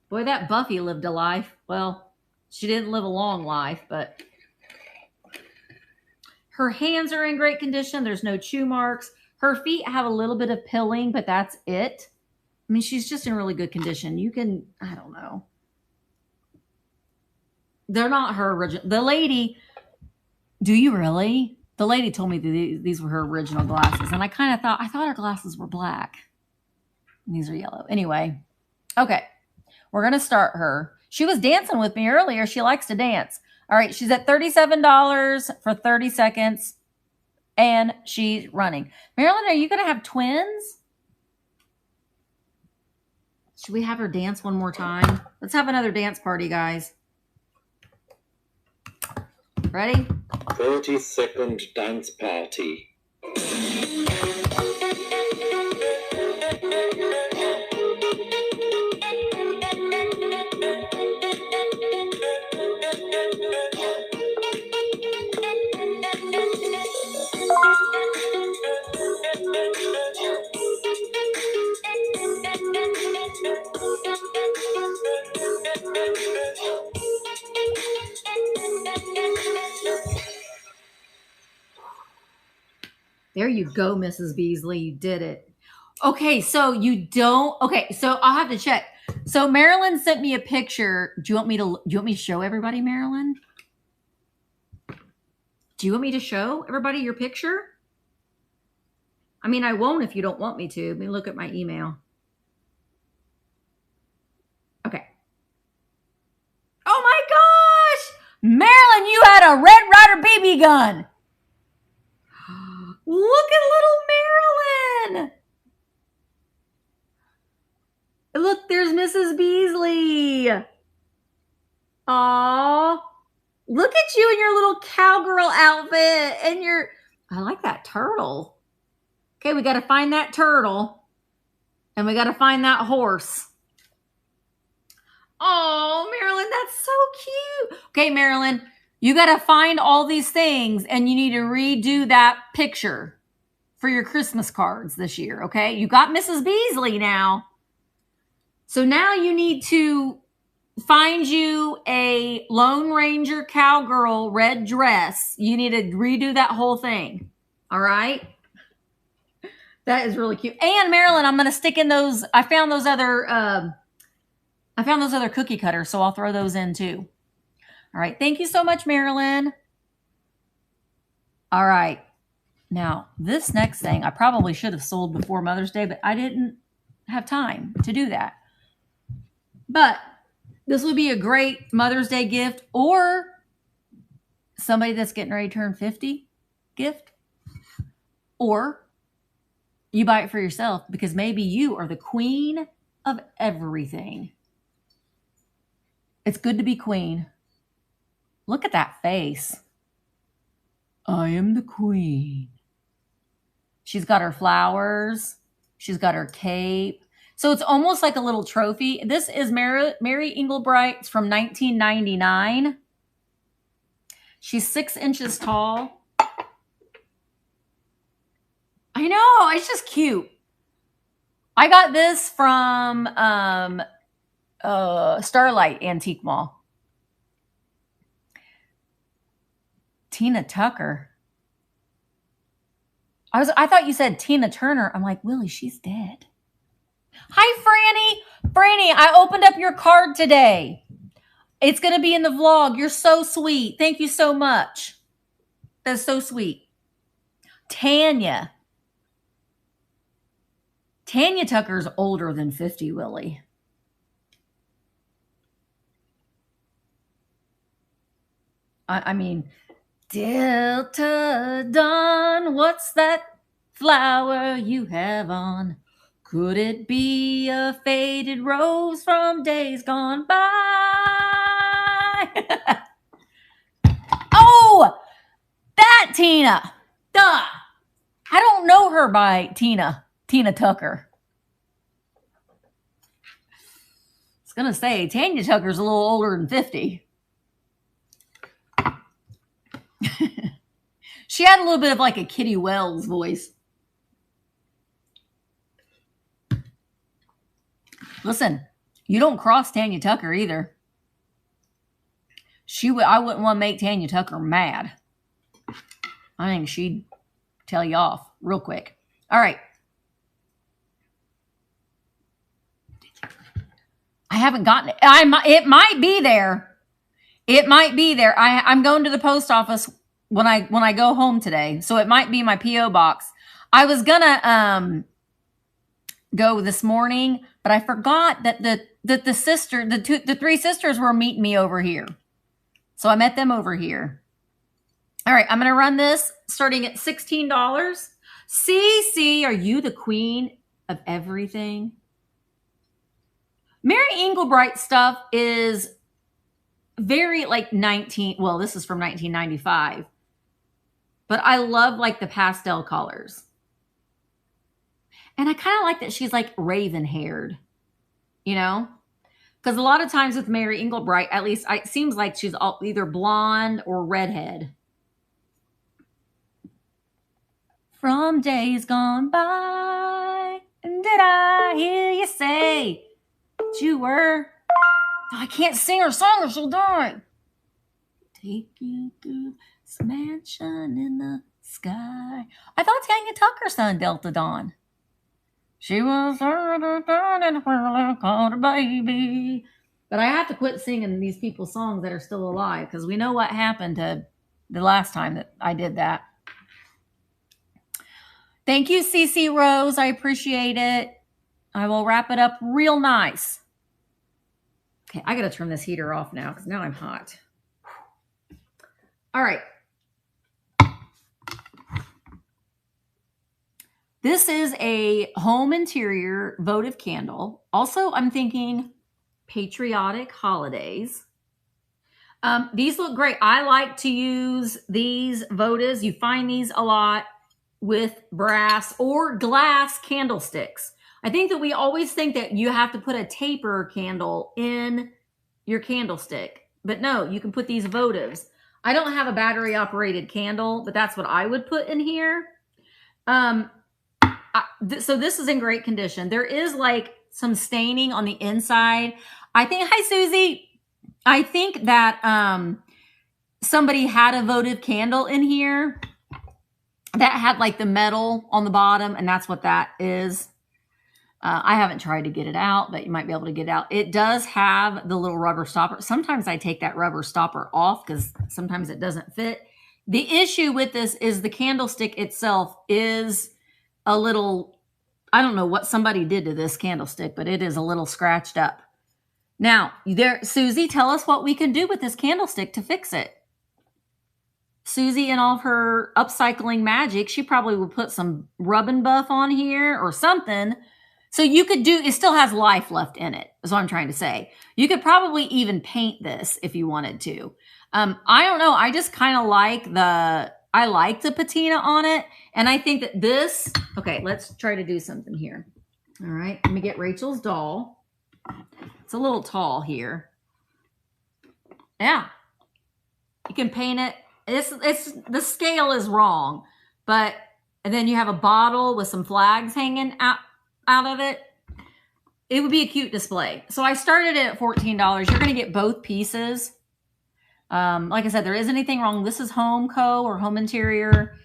Boy, that Buffy lived a life. Well, she didn't live a long life, but Her hands are in great condition. There's no chew marks. Her feet have a little bit of pilling, but that's it. I mean, she's just in really good condition. You can, I don't know. They're not her original. The lady, do you really? The lady told me that these were her original glasses. And I thought her glasses were black. And these are yellow. Anyway, okay. We're going to start her. She was dancing with me earlier. She likes to dance. All right. She's at $37 for 30 seconds. And she's running. Marilyn, are you going to have twins? Should we have her dance one more time? Let's have another dance party, guys. Ready? 30-second dance party. There you go, Mrs. Beasley. You did it. Okay, so you don't. Okay, so I'll have to check. So Marilyn sent me a picture. Do you want me to show everybody, Marilyn? Do you want me to show everybody your picture? I mean, I won't if you don't want me to. Let me look at my email. Okay. Oh my gosh! Marilyn, you had a Red Ryder BB gun. Look at little Marilyn. Look, there's Mrs. Beasley. Aww. Look at you in your little cowgirl outfit and I like that turtle. Okay, we got to find that turtle and we got to find that horse. Oh, Marilyn, that's so cute. Okay, Marilyn, you got to find all these things and you need to redo that picture for your Christmas cards this year, okay? You got Mrs. Beasley now. So now you need to find you a Lone Ranger cowgirl red dress. You need to redo that whole thing, all right? That is really cute. And Marilyn, I'm going to stick in those. I found those other cookie cutters, so I'll throw those in too. All right. Thank you so much, Marilyn. All right. Now, this next thing I probably should have sold before Mother's Day, but I didn't have time to do that. But this would be a great Mother's Day gift or somebody that's getting ready to turn 50 gift. Or you buy it for yourself because maybe you are the queen of everything. It's good to be queen. Look at that face. I am the queen. She's got her flowers. She's got her cape. So it's almost like a little trophy. This is Mary Engelbreit from 1999. She's 6 inches tall. I know, it's just cute. I got this from Starlight Antique Mall. Tina Tucker. I thought you said Tina Turner. I'm like, Willie, she's dead. Hi, Franny. Franny, I opened up your card today. It's going to be in the vlog. You're so sweet. Thank you so much. That's so sweet. Tanya. Tanya Tucker's older than 50, Willie. I mean, Delta Dawn, what's that flower you have on? Could it be a faded rose from days gone by? Oh, that Tina. Duh. I don't know her by Tina Tucker. I was going to say, Tanya Tucker's a little older than 50. She had a little bit of like a Kitty Wells voice. Listen, you don't cross Tanya Tucker either. I wouldn't want to make Tanya Tucker mad. I think she'd tell you off real quick. All right. I haven't gotten it. It might be there. It might be there. I'm going to the post office when I go home today, so it might be my P.O. box. I was gonna go this morning, but I forgot that the three sisters were meeting me over here, so I met them over here. All right, I'm gonna run this starting at $16. Cece, are you the queen of everything? Mary Engelbreit stuff is very like well, this is from 1995. But I love like the pastel colors. And I kind of like that she's like raven haired, you know? Because a lot of times with Mary Engelbreit, at least it seems like she's either blonde or redhead. From days gone by, and did I hear you say that you were... Oh, I can't sing her song or she'll die. Take you through this mansion in the sky. I thought Tanya Tucker sung Delta Dawn. She was and called a baby. But I have to quit singing these people's songs that are still alive because we know what happened to the last time that I did that. Thank you, CC Rose. I appreciate it. I will wrap it up real nice. Okay, I got to turn this heater off now because now I'm hot. All right. This is a home interior votive candle. Also, I'm thinking patriotic holidays. These look great. I like to use these votives. You find these a lot with brass or glass candlesticks. I think that we always think that you have to put a taper candle in your candlestick. But no, you can put these votives. I don't have a battery operated candle, but that's what I would put in here. So this is in great condition. There is like some staining on the inside. I think, hi Susie. I think that somebody had a votive candle in here that had like the metal on the bottom, and that's what that is. I haven't tried to get it out, but you might be able to get it out. It does have the little rubber stopper. Sometimes I take that rubber stopper off because sometimes it doesn't fit. The issue with this is the candlestick itself is a little, I don't know what somebody did to this candlestick, but it is a little scratched up. Now, Susie, tell us what we can do with this candlestick to fix it. Susie and all of her upcycling magic, she probably would put some rub and buff on here or something. So you could do, it still has life left in it, is what I'm trying to say. You could probably even paint this if you wanted to. I don't know. I just kind of like I like the patina on it. And I think that this, okay, let's try to do something here. All right, let me get Rachel's doll. It's a little tall here. Yeah, you can paint it. It's the scale is wrong, but, and then you have a bottle with some flags hanging out of it. It would be a cute display. So I started it at $14. You're going to get both pieces. Like I said, there isn't anything wrong. This is Home Co. or Home Interior.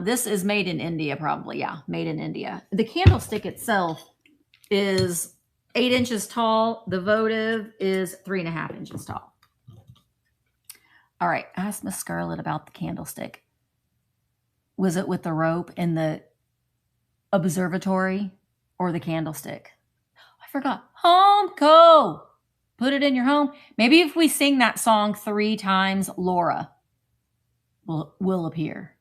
This is made in India, probably. Yeah, made in India. The candlestick itself is 8 inches tall. The votive is 3.5 inches tall. All right, ask Miss Scarlett about the candlestick. Was it with the rope in the observatory or the candlestick? I forgot. Home Co. Put it in your home. Maybe if we sing that song 3 times, Laura will appear.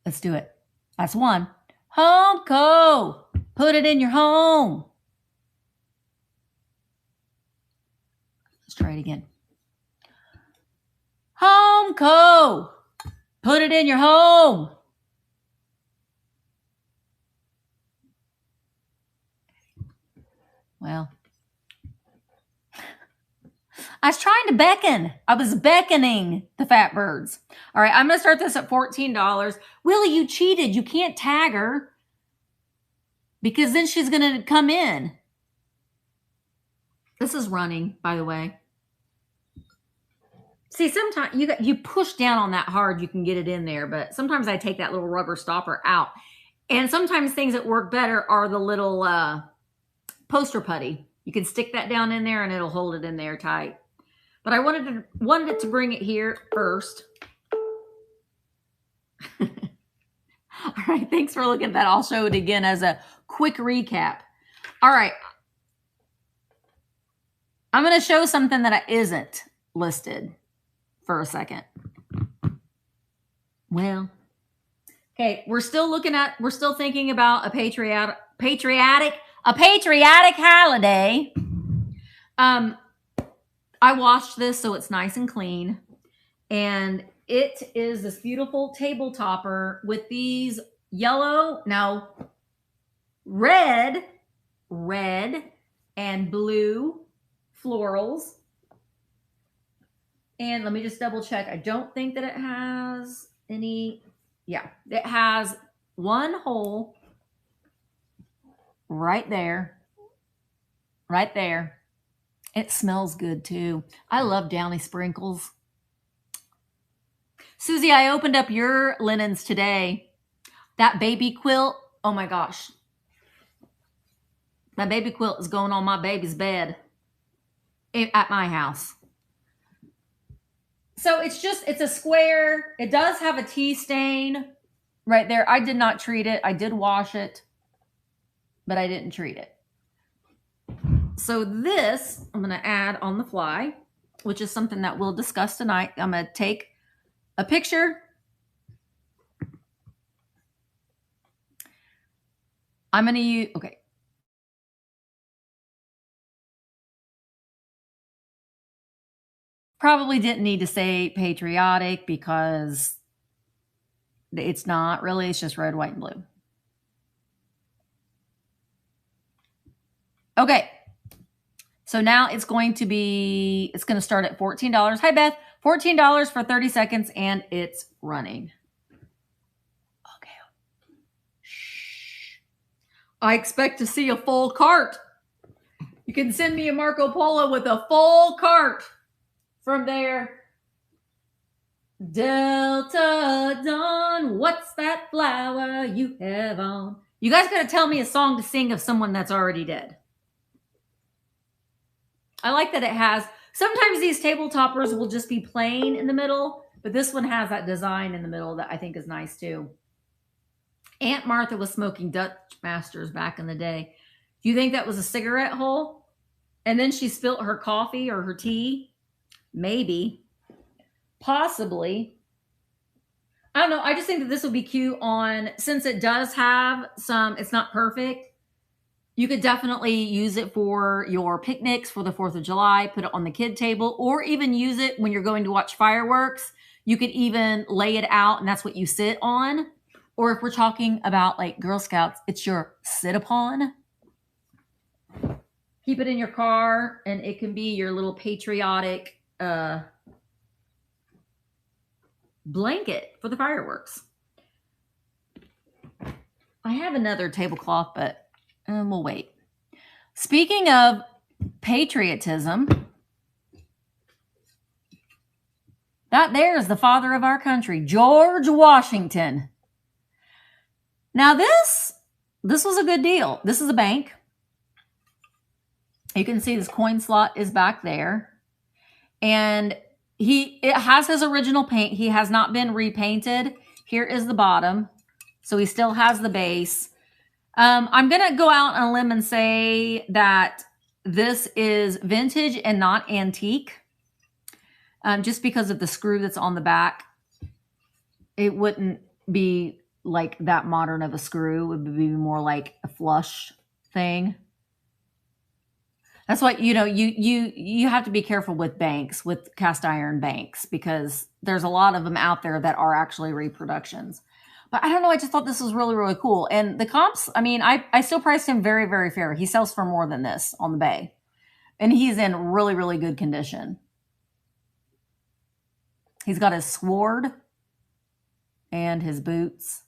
Let's do it. That's 1. Home Co. Put it in your home. Let's try it again. Home Co. Put it in your home. Well, I was trying to beckon. I was beckoning the fat birds. All right, I'm going to start this at $14. Willie, you cheated. You can't tag her because then she's going to come in. This is running, by the way. See, sometimes you push down on that hard, you can get it in there, but sometimes I take that little rubber stopper out. And sometimes things that work better are the little poster putty. You can stick that down in there and it'll hold it in there tight. But I wanted it to bring it here first. All right, thanks for looking at that. I'll show it again as a quick recap. All right. I'm going to show something that isn't listed for a second. Well, okay, we're still thinking about a patriotic holiday. I washed this so it's nice and clean. And it is this beautiful table topper with these red and blue florals. And let me just double check. I don't think that it has any. Yeah, it has one hole right there. Right there. It smells good too. I love downy sprinkles. Susie, I opened up your linens today. That baby quilt, oh my gosh. That baby quilt is going on my baby's bed at my house. So it's a square. It does have a tea stain right there. I did not treat it. I did wash it, but I didn't treat it. So this I'm going to add on the fly, which is something that we'll discuss tonight. I'm going to take a picture. I'm going to use, okay. Probably didn't need to say patriotic because it's not really, it's just red, white, and blue. Okay. So now it's going to start at $14. Hi, Beth. $14 for 30 seconds, and it's running. Okay. Shh. I expect to see a full cart. You can send me a Marco Polo with a full cart from there. Delta Dawn, what's that flower you have on? You guys got to tell me a song to sing of someone that's already dead. I like that it has, sometimes these table toppers will just be plain in the middle, but this one has that design in the middle that I think is nice too. Aunt Martha was smoking Dutch Masters back in the day. Do you think that was a cigarette hole? And then she spilt her coffee or her tea? Maybe. Possibly. I don't know. I just think that this would be cute on, since it does have some, it's not perfect. You could definitely use it for your picnics for the 4th of July, put it on the kid table, or even use it when you're going to watch fireworks. You could even lay it out and that's what you sit on. Or if we're talking about like Girl Scouts, it's your sit upon. Keep it in your car and it can be your little patriotic blanket for the fireworks. I have another tablecloth, but we'll wait. Speaking of patriotism, that there is the father of our country, George Washington. Now this was a good deal. This is a bank. You can see this coin slot is back there. And it has his original paint. He has not been repainted. Here is the bottom. So he still has the base. I'm going to go out on a limb and say that this is vintage and not antique. Just because of the screw that's on the back. It wouldn't be like that modern of a screw. It would be more like a flush thing. That's why, you have to be careful with banks, with cast iron banks, because there's a lot of them out there that are actually reproductions. But I don't know. I just thought this was really, really cool. And the comps, I mean, I still priced him very, very fair. He sells for more than this on the bay. And he's in really, really good condition. He's got his sword and his boots.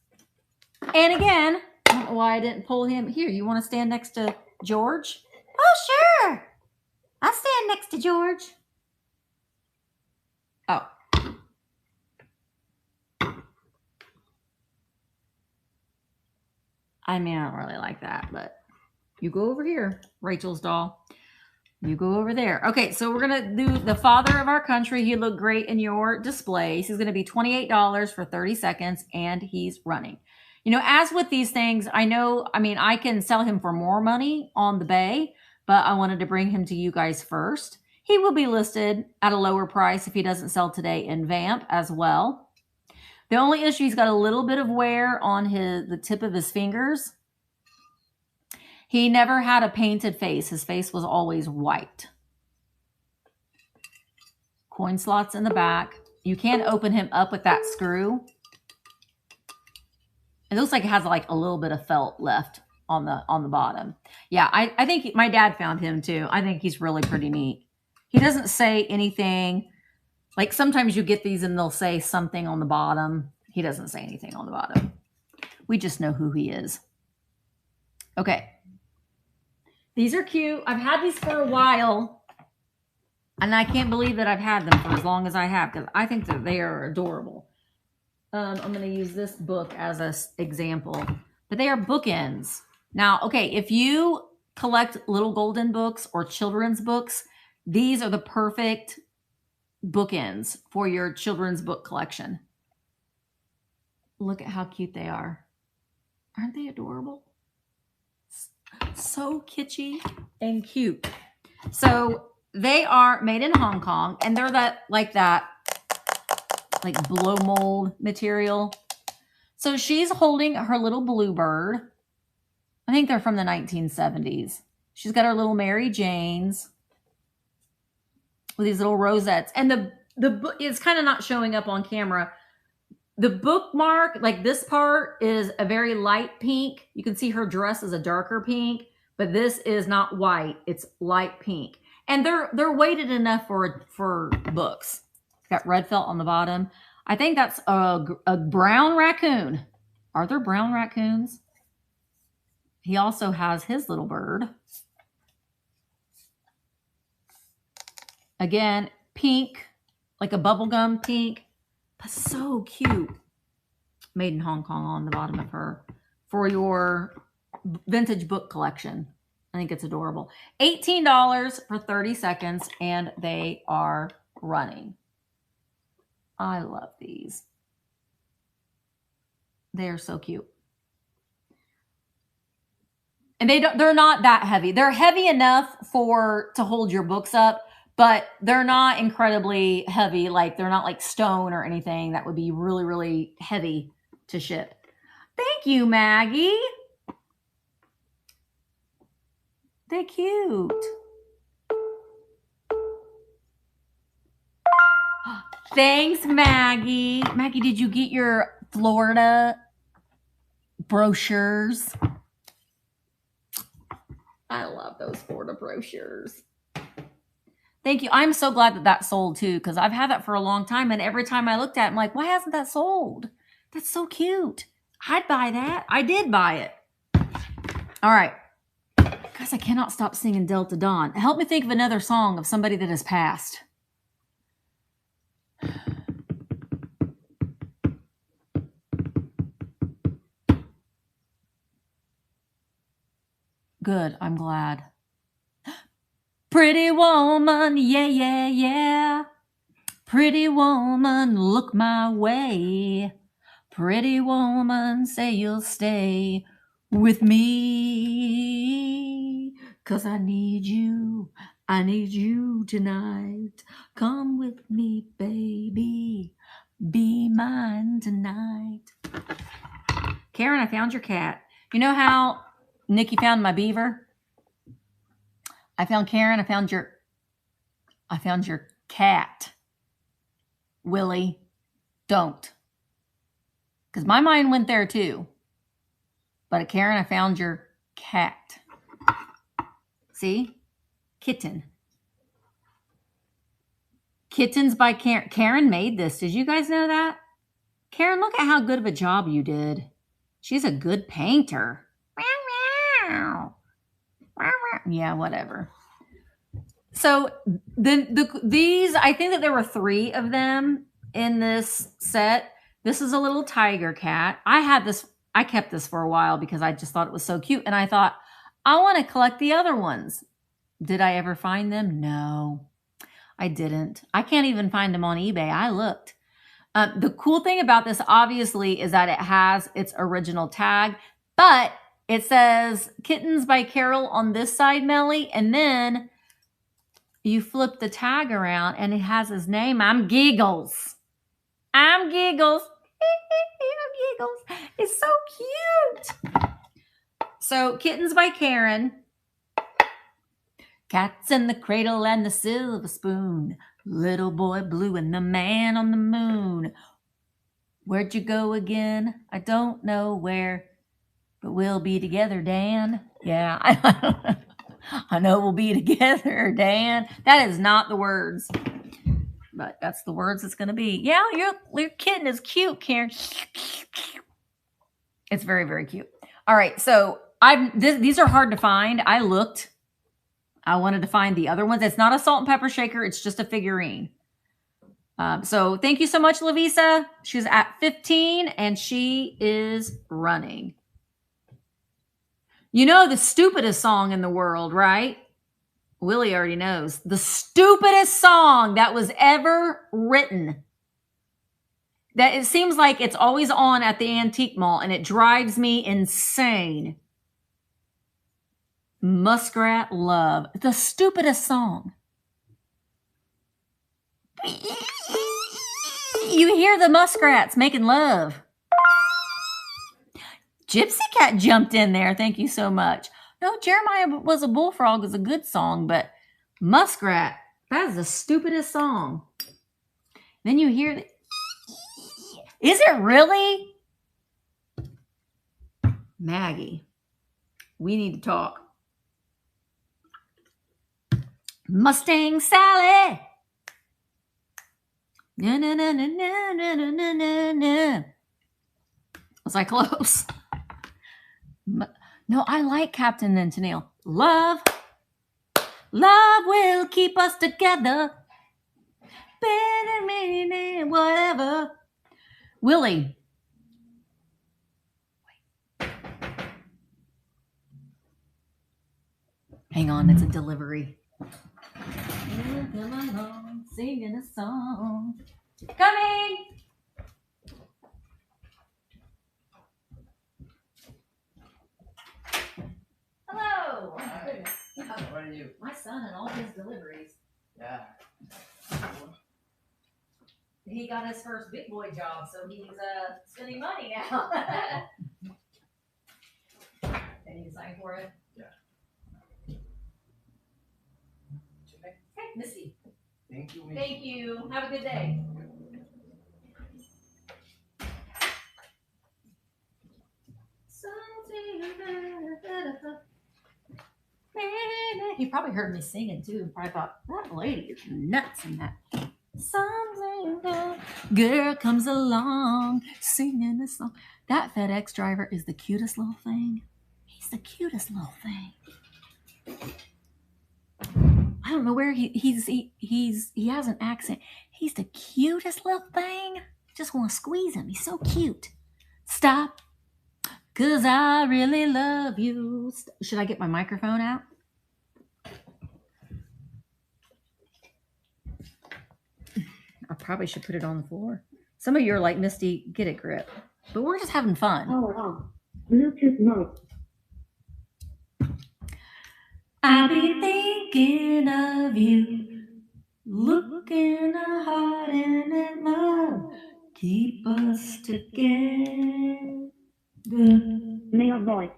And again, I don't know why I didn't pull him. Here, you want to stand next to George? Oh, sure. I'll stand next to George. Oh. I mean, I don't really like that, but you go over here, Rachel's doll. You go over there. Okay, so we're going to do the father of our country. He looked great in your displays. He's going to be $28 for 30 seconds, and he's running. You know, as with these things, I can sell him for more money on the bay, but I wanted to bring him to you guys first. He will be listed at a lower price if he doesn't sell today in Vamp as well. The only issue, he's got a little bit of wear on the tip of his fingers. He never had a painted face. His face was always white. Coin slots in the back. You can open him up with that screw. It looks like it has like a little bit of felt left on the bottom. Yeah, I think my dad found him too. I think he's really pretty neat. He doesn't say anything. Like sometimes you get these and they'll say something on the bottom. He doesn't say anything on the bottom. We just know who he is. Okay. These are cute. I've had these for a while, and I can't believe that I've had them for as long as I have because I think that they are adorable. I'm going to use this book as an example, but they are bookends. Now, okay, if you collect little golden books or children's books, these are the perfect bookends for your children's book collection. Look at how cute they are. Aren't they adorable? So kitschy and cute. So they are made in Hong Kong, and they're like blow mold material. So she's holding her little bluebird. I think they're from the 1970s. She's got her little Mary Janes with these little rosettes, and the book is kind of not showing up on camera. The bookmark, like this part, is a very light pink. You can see her dress is a darker pink, but this is not white. It's light pink. And they're weighted enough for books. Got red felt on the bottom. I think that's a brown raccoon. Are there brown raccoons? He also has his little bird. Again, pink, like a bubblegum pink. But so cute. Made in Hong Kong on the bottom of her for your vintage book collection. I think it's adorable. $18 for 30 seconds, and they are running. I love these. They are so cute. And they're not that heavy. They're heavy enough to hold your books up, but they're not incredibly heavy. Like they're not like stone or anything that would be really, really heavy to ship. Thank you, Maggie. They're cute. Thanks, Maggie. Maggie, did you get your Florida brochures? I love those Florida brochures. Thank you. I'm so glad that sold too, because I've had that for a long time, and every time I looked at it, I'm like, why hasn't that sold? That's so cute. I'd buy that. I did buy it. All right. Guys, I cannot stop singing Delta Dawn. Help me think of another song of somebody that has passed. Good. I'm glad. Pretty woman, yeah, yeah, yeah. Pretty woman, look my way. Pretty woman, say you'll stay with me. 'Cause I need you tonight. Come with me, baby. Be mine tonight. Karen, I found your cat. You know how Nikki found my beaver? I found Karen. I found your cat. Willie, don't. Because my mind went there too. But Karen, I found your cat. See? Kitten. Kittens by Karen. Karen made this. Did you guys know that? Karen, look at how good of a job you did. She's a good painter. Yeah, whatever. So these, I think that there were 3 of them in this set. This is a little tiger cat. I kept this for a while because I just thought it was so cute. And I thought, I want to collect the other ones. Did I ever find them? No, I didn't. I can't even find them on eBay. I looked. The cool thing about this, obviously, is that it has its original tag, but it says Kittens by Carol on this side, Melly, and then you flip the tag around and it has his name. I'm Giggles. I'm Giggles. I'm Giggles. It's so cute. So, Kittens by Karen. Cats in the cradle and the silver spoon. Little boy blue and the man on the moon. Where'd you go again? I don't know where, but we'll be together, Dan. Yeah, I know we'll be together, Dan. That is not the words, but that's the words it's going to be. Yeah, your kitten is cute, Karen. It's very, very cute. All right, so these are hard to find. I looked. I wanted to find the other ones. It's not a salt and pepper shaker. It's just a figurine. So thank you so much, Lavisa. She's at 15 and she is running. You know the stupidest song in the world, right? Willie already knows. The stupidest song that was ever written. That it seems like it's always on at the antique mall and it drives me insane. Muskrat Love. The stupidest song. You hear the muskrats making love. Gypsy Cat jumped in there. Thank you so much. No, Jeremiah Was a Bullfrog is a good song, but Muskrat, that is the stupidest song. Then you hear the... Is it really? Maggie, we need to talk. Mustang Sally. Na na na na na na na na na. Was I close? No, I like Captain and Tennille. Love will keep us together. Whatever. Willie. Hang on, it's a delivery. Come along, singing a song. Coming! Hello! Hi. How are you? My son and all his deliveries. Yeah. He got his first big boy job, so he's spending money now. Can you sign for it? Yeah. Hey, Misty. Thank you, Misty. Thank you. Have a good day. He probably heard me singing too. Probably thought, that lady is nuts in that. Something girl comes along singing a song. That FedEx driver is the cutest little thing. He's the cutest little thing. I don't know where he has an accent. He's the cutest little thing. Just want to squeeze him. He's so cute. Stop. 'Cause I really love you. Should I get my microphone out? I probably should put it on the floor. Some of you are like, Misty, get a grip. But we're just having fun. Oh, Bluetooth mode. I've been thinking of you, looking hard and at love, keep us together. Male voice.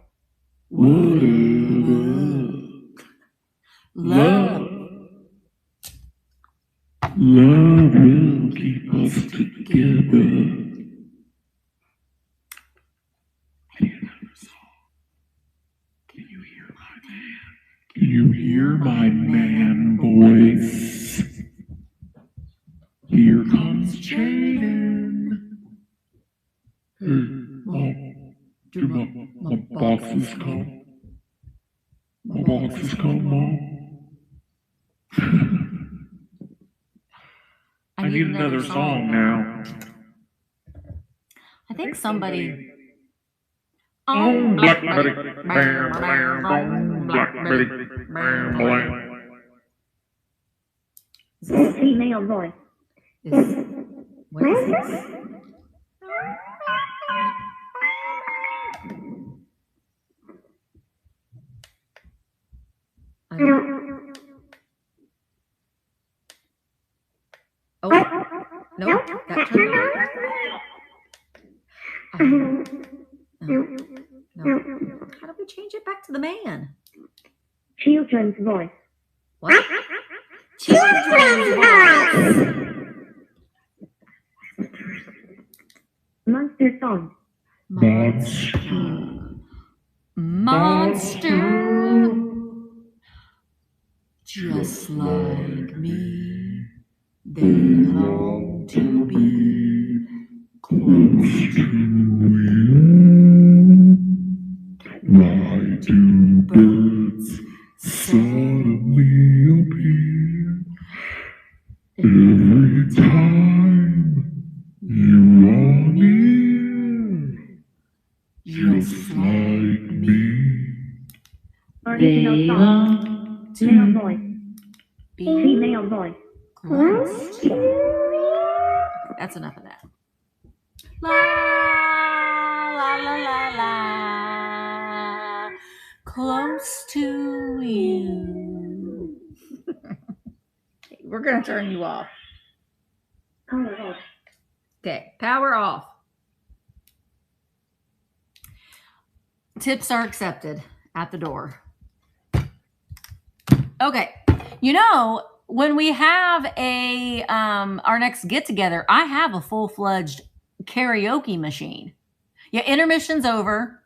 Love. Love will keep us together. Can you hear my man voice? Here comes Jaden. Hey, Mom, my boxes come. My boxes come, Mom. I need another song now. I think somebody. Oh, Blackberry, bam, bam, boom, Blackberry, bam, bam. Female voice. What is this? Oh, no, that turned around. No. How do we change it back to the man? Children's voice. What? Children's voice. Monster song. Monster. Just like me, they long to be close to you. Why do birds suddenly appear every time you are near? Just like me, Original song. Male voice. Female voice. Close. That's enough of that. La la la la la. Close to you. Okay, we're gonna turn you off. Okay, power off. Tips are accepted at the door. Okay, you know, when we have a our next get together, I have a full-fledged karaoke machine. Yeah, intermission's over.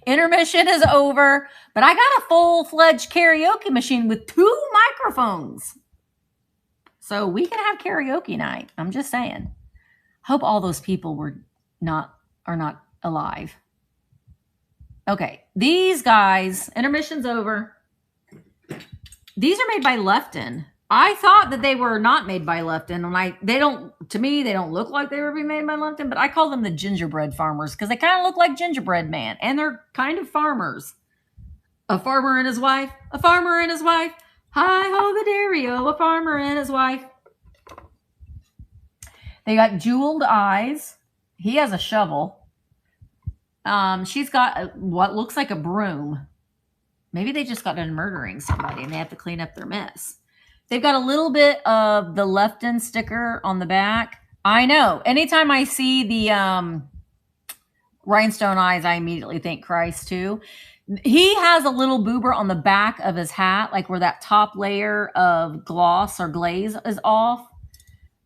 Intermission is over, but I got a full-fledged karaoke machine with 2 microphones. So we can have karaoke night. I'm just saying. Hope all those people are not alive. Okay, these guys, intermission's over. These are made by Lefton. I thought that they were not made by Lefton. To me, they don't look like they were being made by Lefton, but I call them the gingerbread farmers because they kind of look like gingerbread man, and they're kind of farmers. A farmer and his wife, a farmer and his wife. Hi-ho the dairy-o, a farmer and his wife. They got jeweled eyes. He has a shovel. She's got what looks like a broom. Maybe they just got done murdering somebody and they have to clean up their mess. They've got a little bit of the Lefton sticker on the back. I know. Anytime I see the rhinestone eyes, I immediately think Christ too. He has a little boober on the back of his hat, like where that top layer of gloss or glaze is off.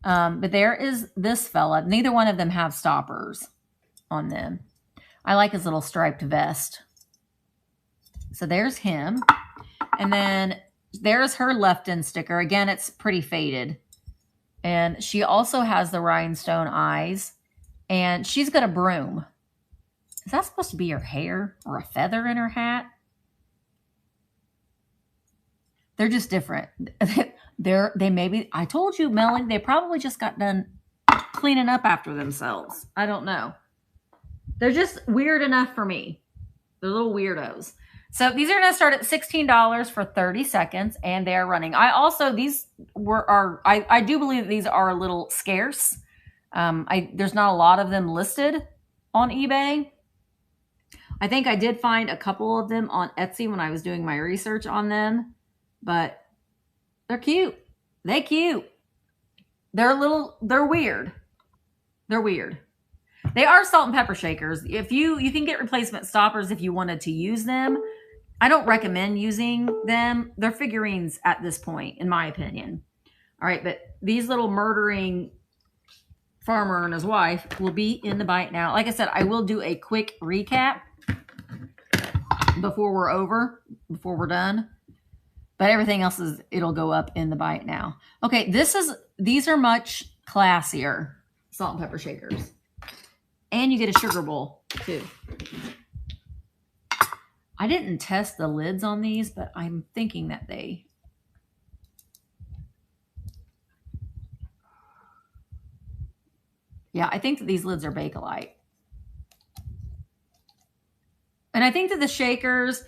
But there is this fella. Neither one of them have stoppers on them. I like his little striped vest. So there's him. And then there's her Lefton sticker. Again, it's pretty faded. And she also has the rhinestone eyes. And she's got a broom. Is that supposed to be her hair or a feather in her hat? They're just different. They maybe, I told you, Melanie, they probably just got done cleaning up after themselves. I don't know. They're just weird enough for me. They're little weirdos. So these are going to start at $16 for 30 seconds, and they are running. I do believe that these are a little scarce. There's not a lot of them listed on eBay. I think I did find a couple of them on Etsy when I was doing my research on them, but they're cute. They're cute. They're weird. They're weird. They are salt and pepper shakers. If you can get replacement stoppers if you wanted to use them. I don't recommend using them. They're figurines at this point, in my opinion. All right, but these little murdering farmer and his wife will be in the bite now. Like I said, I will do a quick recap before we're done. But everything else it'll go up in the bite now. Okay, these are much classier salt and pepper shakers. And you get a sugar bowl too. I didn't test the lids on these, but I'm thinking that they... Yeah, I think that these lids are Bakelite. And I think that the shakers,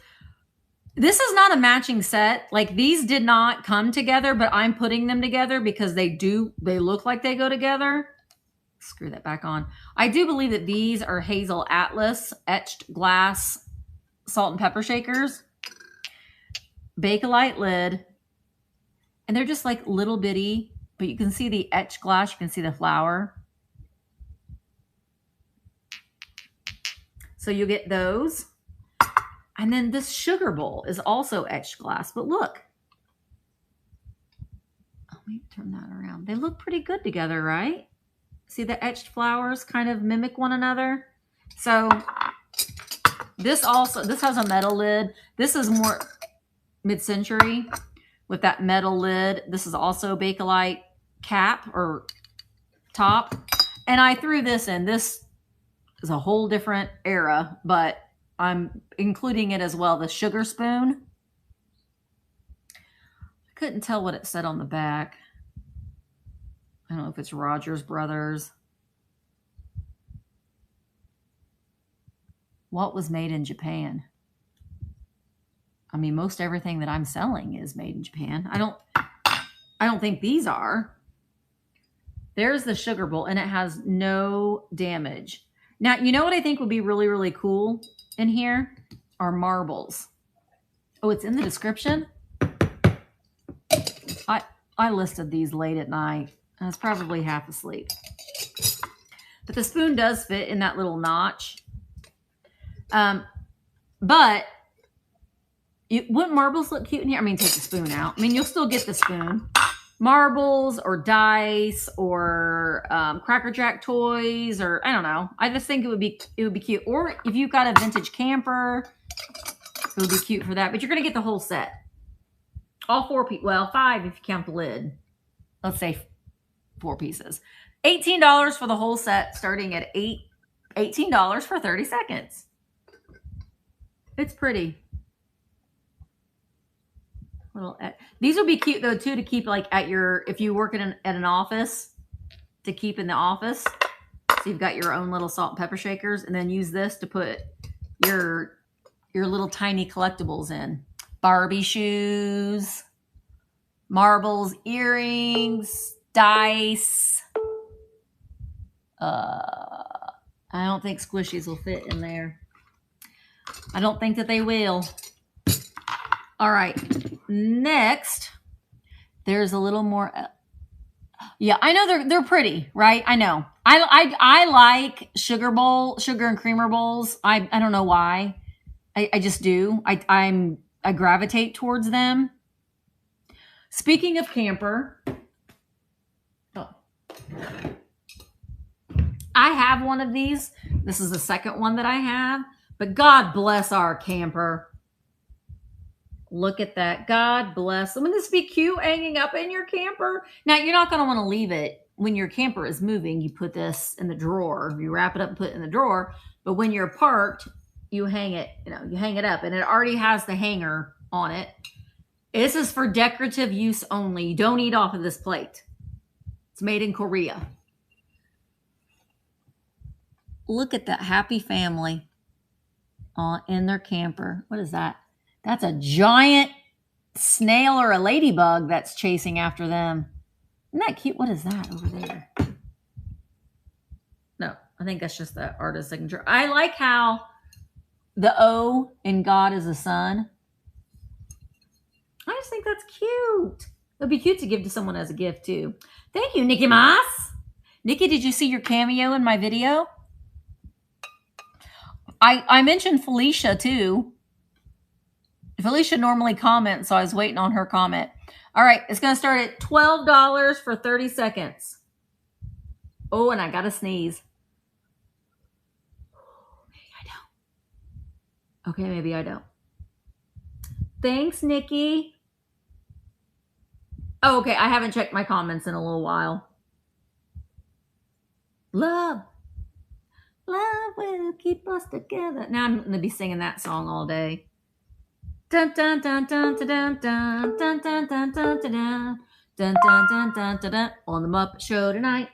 this is not a matching set. Like these did not come together, but I'm putting them together because they look like they go together. Screw that back on. I do believe that these are Hazel Atlas etched glass salt and pepper shakers. Bakelite lid. And they're just like little bitty, but you can see the etched glass. You can see the flower. So you get those. And then this sugar bowl is also etched glass, but look. Let me turn that around. They look pretty good together, right? See the etched flowers kind of mimic one another. So this has a metal lid. This is more mid-century with that metal lid. This is also Bakelite cap or top. And I threw this in. This is a whole different era, but I'm including it as well. The sugar spoon. I couldn't tell what it said on the back. I don't know if it's Rogers Brothers. What was made in Japan? I mean, most everything that I'm selling is made in Japan. I don't think these are. There's the sugar bowl, and it has no damage. Now, you know what I think would be really, really cool in here are marbles. Oh, it's in the description. I listed these late at night. I was probably half asleep. But the spoon does fit in that little notch. But wouldn't marbles look cute in here? I mean, take the spoon out. I mean, you'll still get the spoon. Marbles or dice or Cracker Jack toys, or I don't know. I just think it would be cute. Or if you've got a vintage camper, it would be cute for that. But you're gonna get the whole set. All 4 pieces. Well, 5 if you count the lid. Let's say 4 pieces. $18 for the whole set, starting at $18 for 30 seconds. It's pretty. These would be cute though too to keep like at your, if you work at an office, to keep in the office. So you've got your own little salt and pepper shakers, and then use this to put your little tiny collectibles in. Barbie shoes, marbles, earrings, dice. I don't think squishies will fit in there. I don't think that they will. All right, next, there's a little more. Yeah, I know they're pretty, right? I know. I like sugar and creamer bowls. I don't know why. I just do. I gravitate towards them. Speaking of camper, I have one of these. This is the second one that I have. But God bless our camper. Look at that. God bless. Wouldn't this be cute hanging up in your camper? Now, you're not going to want to leave it when your camper is moving. You put this in the drawer. You wrap it up and put it in the drawer. But when you're parked, you hang it, you hang it up. And it already has the hanger on it. This is for decorative use only. You don't eat off of this plate. It's made in Korea. Look at that happy family in their camper. What is that? That's a giant snail or a ladybug that's chasing after them. Isn't that cute? What is that over there? No, I think that's just the artist signature. I like how the O in God is a son. I just think that's cute. It'd be cute to give to someone as a gift too. Thank you, Nikki Moss. Nikki, did you see your cameo in my video? I mentioned Felicia too. Felicia normally comments, so I was waiting on her comment. All right, it's going to start at $12 for 30 seconds. Oh, and I got to sneeze. Maybe I don't. Okay, maybe I don't. Thanks, Nikki. Oh, okay, I haven't checked my comments in a little while. Love will keep us together. Now I'm going to be singing that song all day. Dun dun dun dun dun dun dun dun dun dun dun dun dun dun dun dun dun on the Muppet Show tonight.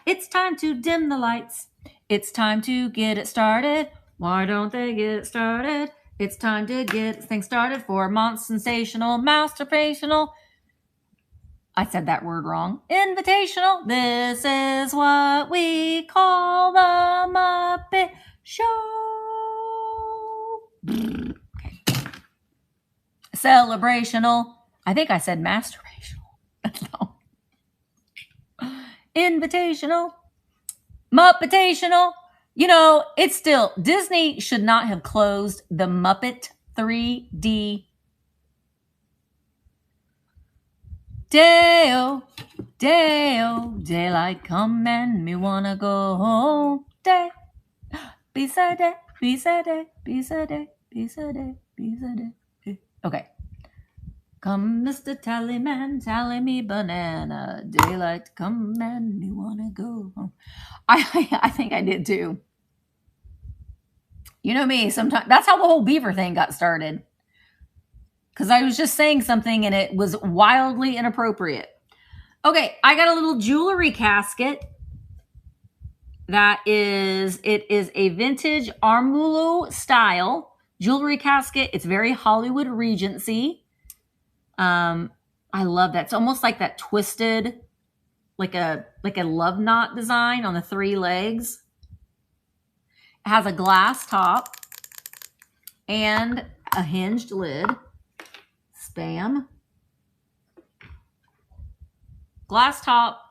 It's time to dim the lights. It's time to get it started. Why don't they get it started? It's time to get things started for sensational, masturbational. I said that word wrong. Invitational. This is what we call the Muppet Show. Okay. Celebrational. I think I said masturbational. No. Invitational. Muppetational. You know, it's still, Disney should not have closed the Muppet 3D. Day-o, day-o, daylight come and me wanna go home. Day, pizza day, pizza day, pizza day, pizza day, pizza day. Okay. Come, Mr. Tallyman, tally me banana. Daylight come and me wanna go home. I think I did too. You know me, sometimes that's how the whole beaver thing got started. Because I was just saying something and it was wildly inappropriate. Okay, I got a little jewelry casket. It is a vintage Armulo style jewelry casket. It's very Hollywood Regency. I love that. It's almost like that twisted, like a love knot design on the 3 legs. It has a glass top and a hinged lid. Spam. Glass top,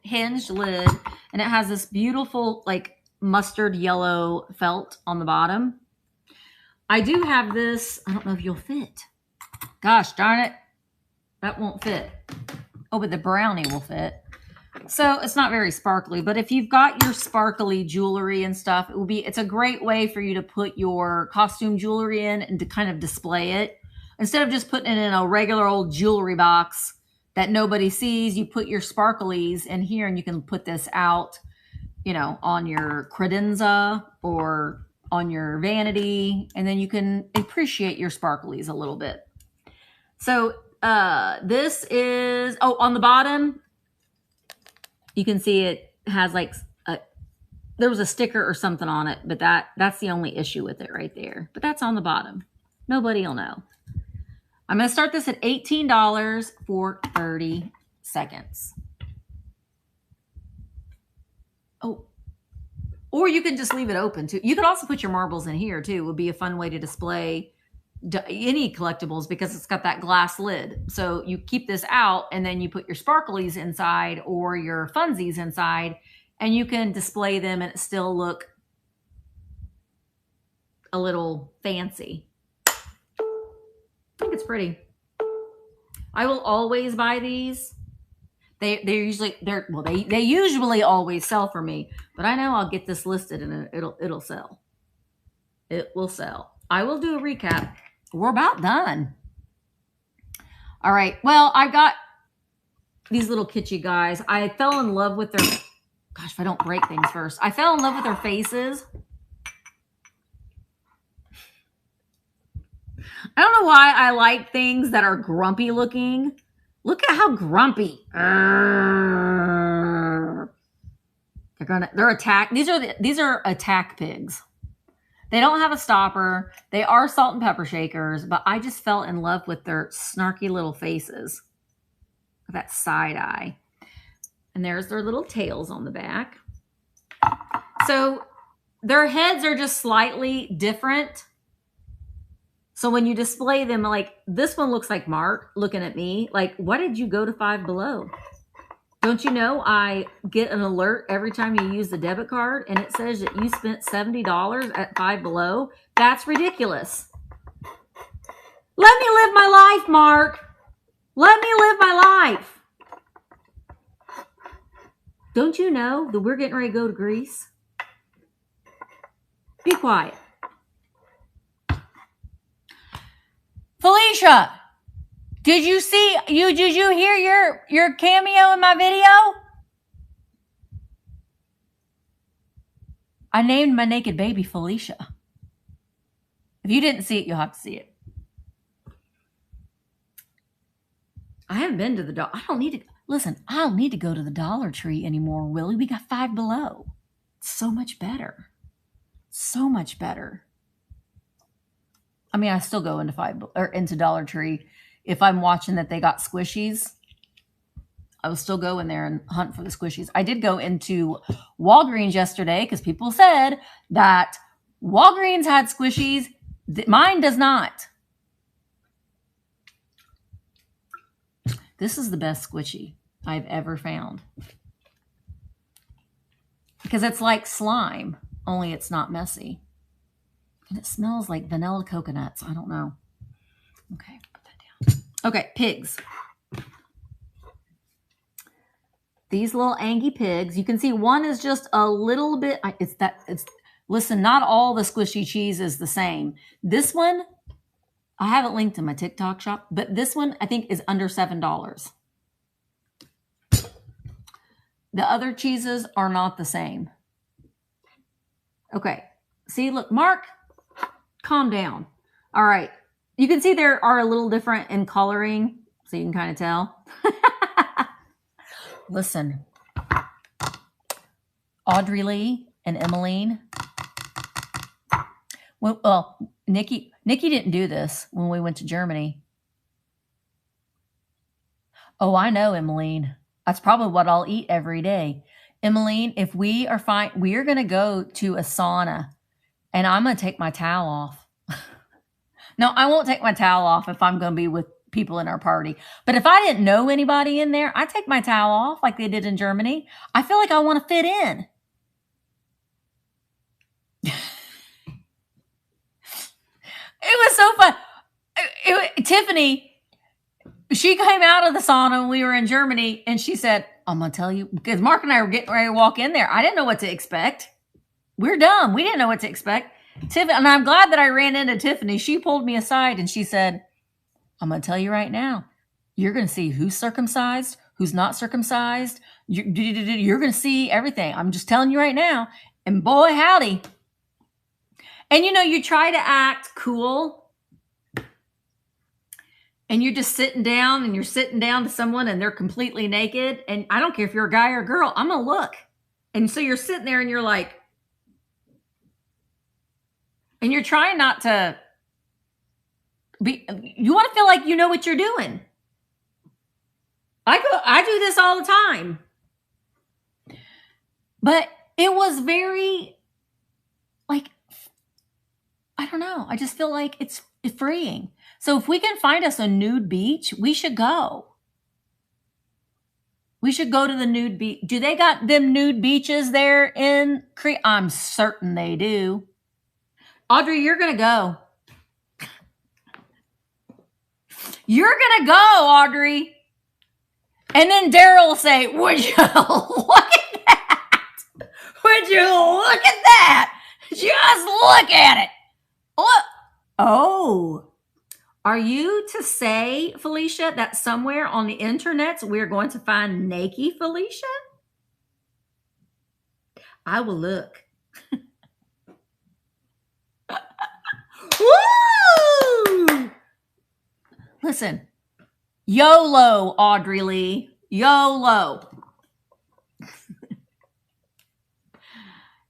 hinged lid, and it has this beautiful like mustard yellow felt on the bottom. I do have this. I don't know if you'll fit. Gosh darn it. That won't fit. Oh, but the brownie will fit. So it's not very sparkly, but if you've got your sparkly jewelry and stuff, it's a great way for you to put your costume jewelry in and to kind of display it. Instead of just putting it in a regular old jewelry box that nobody sees, you put your sparklies in here and you can put this out, you know, on your credenza or on your vanity, and then you can appreciate your sparklies a little bit. So this is, on the bottom, you can see it has like, there was a sticker or something on it, but that's the only issue with it right there. But that's on the bottom. Nobody will know. I'm going to start this at $18 for 30 seconds. Oh, or you can just leave it open too. You could also put your marbles in here too. It would be a fun way to display any collectibles because it's got that glass lid. So you keep this out and then you put your sparklies inside or your funsies inside and you can display them and it still look a little fancy. I think it's pretty. I will always buy these. They usually always sell for me, but I know I'll get this listed and it'll sell. It will sell. I will do a recap. We're about done. All right. Well, I got these little kitschy guys. I fell in love with their, gosh, if I don't break things first. I fell in love with their faces. I don't know why I like things that are grumpy looking. Look at how grumpy. They're attack. These are attack pigs. They don't have a stopper. They are salt and pepper shakers, but I just fell in love with their snarky little faces. That side eye. And there's their little tails on the back. So their heads are just slightly different. So when you display them, like this one looks like Mark looking at me. Like, why did you go to Five Below? Don't you know I get an alert every time you use the debit card and it says that you spent $70 at Five Below? That's ridiculous. Let me live my life, Mark. Let me live my life. Don't you know that we're getting ready to go to Greece? Be quiet. Felicia, did you hear your cameo in my video? I named my naked baby Felicia. If you didn't see it, you'll have to see it. I haven't been to the Dollar. I don't need to. Listen, I don't need to go to the Dollar Tree anymore, Willie. We got Five Below. It's so much better. So much better. I mean, I still go into Dollar Tree if I'm watching that they got squishies. I will still go in there and hunt for the squishies. I did go into Walgreens yesterday because people said that Walgreens had squishies. Mine does not. This is the best squishy I've ever found. Because it's like slime, only it's not messy. And it smells like vanilla coconuts. I don't know. Okay, put that down. Okay, pigs. These little Angie pigs. You can see one is just a little bit. Listen, not all the squishy cheese is the same. This one, I haven't linked in my TikTok shop, but this one I think is under $7. The other cheeses are not the same. Okay. See, look, Mark, calm down. All right. You can see there are a little different in coloring, so you can kind of tell. Listen, Audrey Lee and Emmeline. Well, Nikki didn't do this when we went to Germany. Oh, I know, Emmeline. That's probably what I'll eat every day. Emmeline, if we are fine, we are going to go to a sauna, and I'm going to take my towel off. No, I won't take my towel off if I'm going to be with people in our party. But if I didn't know anybody in there, I'd take my towel off like they did in Germany. I feel like I want to fit in. It was so fun. Tiffany, she came out of the sauna when we were in Germany, and she said, I'm going to tell you, because Mark and I were getting ready to walk in there. I didn't know what to expect. We're dumb. We didn't know what to expect. Tiffany, and I'm glad that I ran into Tiffany. She pulled me aside, and she said, I'm going to tell you right now, you're going to see who's circumcised, who's not circumcised. You're going to see everything. I'm just telling you right now. And boy, howdy. And you try to act cool, and you're just sitting down, and you're sitting down to someone, and they're completely naked. And I don't care if you're a guy or a girl, I'm going to look. And so you're sitting there, and you're like, and you're trying not to you want to feel like you know what you're doing. I do this all the time. But it was very, like, I don't know. I just feel like it's freeing. So if we can find us a nude beach, we should go. We should go to the nude beach. Do they got them nude beaches there in Crete? I'm certain they do. Audrey, you're going to go. You're going to go, Audrey. And then Daryl will say, would you look at that? Would you look at that? Just look at it. Look. Oh, are you to say, Felicia, that somewhere on the internet we're going to find naked Felicia? I will look. Woo! Listen, YOLO, Audrey Lee. YOLO.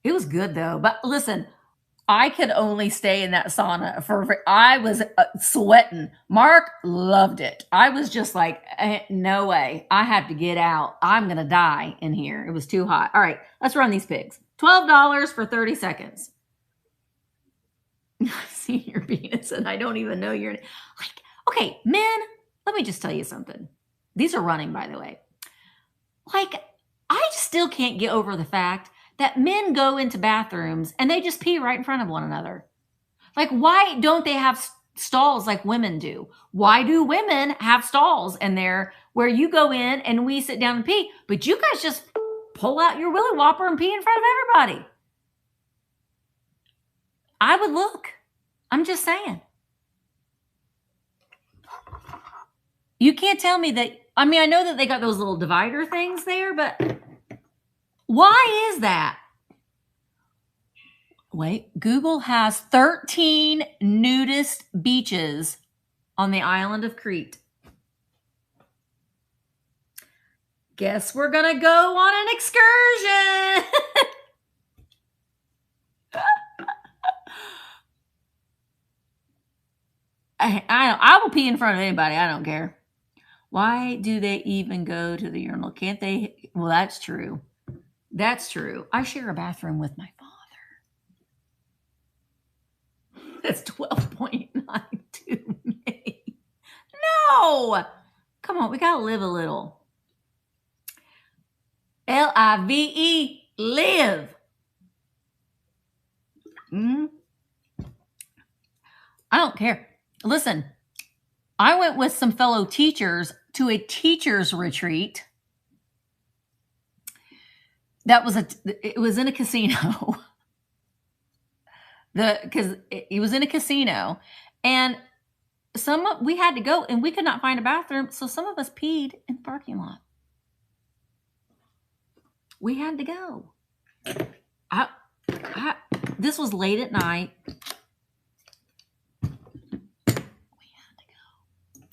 It was good though. But listen, I could only stay in that sauna I was sweating. Mark loved it. I was just like, no way. I had to get out. I'm going to die in here. It was too hot. All right, let's run these pigs. $12 for 30 seconds. I've seen your penis and I don't even know your name. Like, okay, men, let me just tell you something. These are running, by the way. Like, I still can't get over the fact that men go into bathrooms and they just pee right in front of one another. Like, why don't they have stalls like women do? Why do women have stalls in there where you go in and we sit down and pee, but you guys just pull out your willy whopper and pee in front of everybody? I would look. I'm just saying. You can't tell me that. I mean, I know that they got those little divider things there, but why is that? Wait, Google has 13 nudist beaches on the island of Crete. Guess we're going to go on an excursion. I will pee in front of anybody. I don't care. Why do they even go to the urinal? Can't they? Well, that's true. That's true. I share a bathroom with my father. That's 12.92 May. No! Come on, we got to live a little. L-I-V-E, live. I don't care. Listen, I went with some fellow teachers to a teacher's retreat. It was in a casino. Because it was in a casino, and we had to go, and we could not find a bathroom, so some of us peed in the parking lot. We had to go. This was late at night. We had to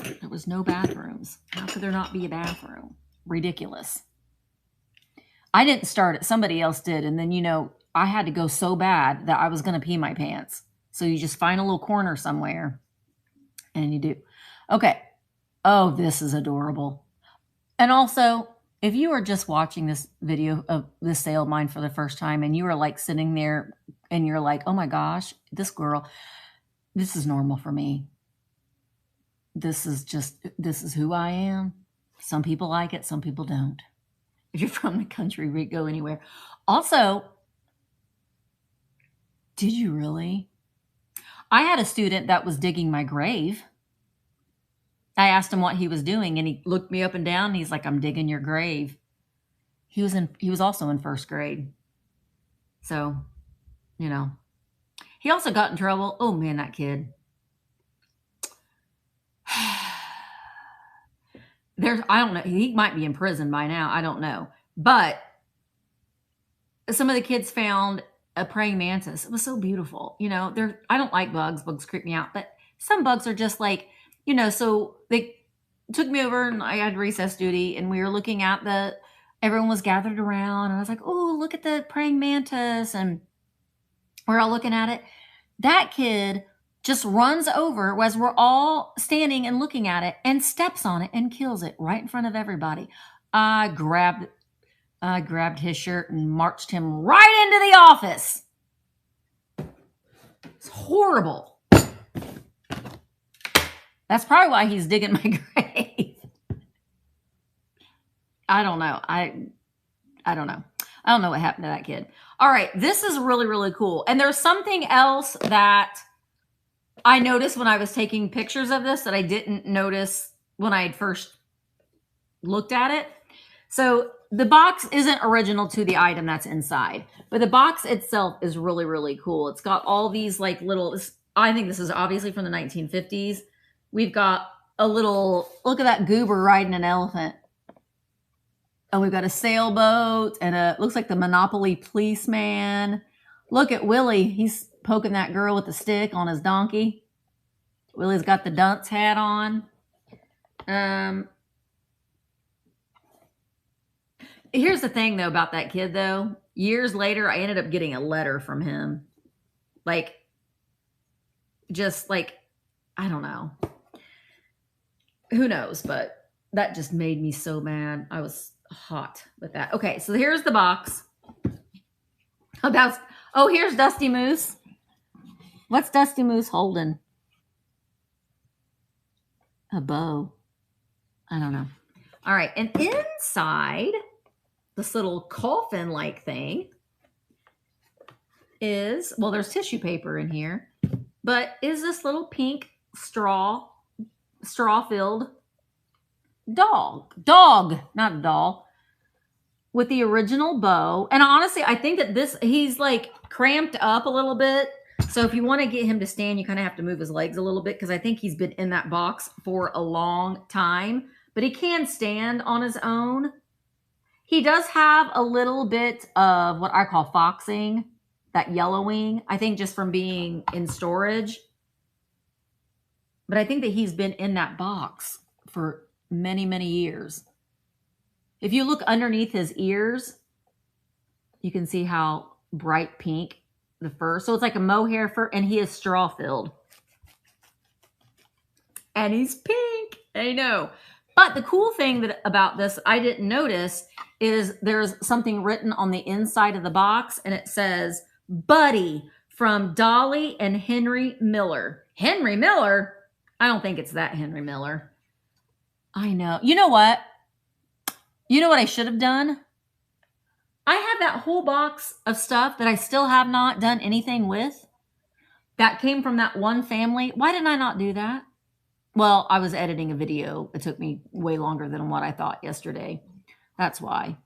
go. There was no bathrooms. How could there not be a bathroom? Ridiculous. I didn't start it. Somebody else did, and then, I had to go so bad that I was going to pee my pants. So you just find a little corner somewhere and you do. Okay. Oh, this is adorable. And also, if you are just watching this video of this sale of mine for the first time and you are like sitting there and you're like, oh my gosh, this girl, this is normal for me. This is who I am. Some people like it. Some people don't. If you're from the country, we go anywhere. Also, did you really? I had a student that was digging my grave. I asked him what he was doing, and he looked me up and down, and he's like, I'm digging your grave. He was also in first grade. So, He also got in trouble. Oh, man, that kid. I don't know. He might be in prison by now. I don't know. But some of the kids found a praying mantis. It was so beautiful. I don't like bugs. Bugs creep me out. But some bugs are just like, so they took me over and I had recess duty and we were looking at everyone was gathered around and I was like, oh, look at the praying mantis. And we're all looking at it. That kid just runs over as we're all standing and looking at it and steps on it and kills it right in front of everybody. I grabbed his shirt and marched him right into the office. It's horrible. That's probably why he's digging my grave. I don't know. I don't know. I don't know what happened to that kid. All right. This is really, really cool. And there's something else that I noticed when I was taking pictures of this that I didn't notice when I had first looked at it. So the box isn't original to the item that's inside, but the box itself is really, really cool. It's got all these like I think this is obviously from the 1950s. We've got a little, look at that goober riding an elephant. And we've got a sailboat and looks like the Monopoly policeman. Look at Willie. He's poking that girl with the stick on his donkey. Willie's got the dunce hat on. Here's the thing, though, about that kid, though. Years later, I ended up getting a letter from him. I don't know. Who knows? But that just made me so mad. I was hot with that. Okay, so here's the box. Here's Dusty Moose. What's Dusty Moose holding? A bow. I don't know. All right, and inside this little coffin-like thing is, well, there's tissue paper in here, but is this little pink straw-filled dog, not a doll, with the original bow. And honestly, I think that he's like cramped up a little bit. So if you want to get him to stand, you kind of have to move his legs a little bit because I think he's been in that box for a long time, but he can stand on his own. He does have a little bit of what I call foxing that yellowing, I think just from being in storage. But I think that he's been in that box for many, many years. If you look underneath his ears, you can see how bright pink the fur. So it's like a mohair fur, and he is straw filled. And he's pink. I know. But the cool thing about this I didn't notice is there's something written on the inside of the box, and it says, Buddy, from Dolly and Henry Miller. Henry Miller? I don't think it's that Henry Miller. I know. You know what? You know what I should have done? I have that whole box of stuff that I still have not done anything with. That came from that one family. Why didn't I not do that? Well, I was editing a video. It took me way longer than what I thought yesterday. That's why.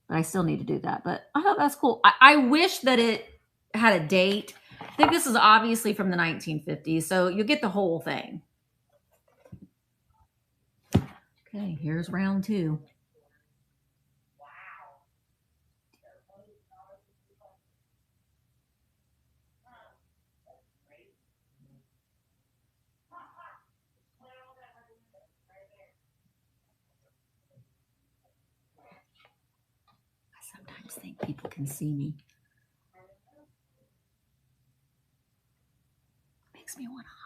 But I still need to do that. But I thought that's cool. I wish that it had a date. I think this is obviously from the 1950s, so you'll get the whole thing. Okay, here's round 2. I sometimes think people can see me. Makes me want to hide.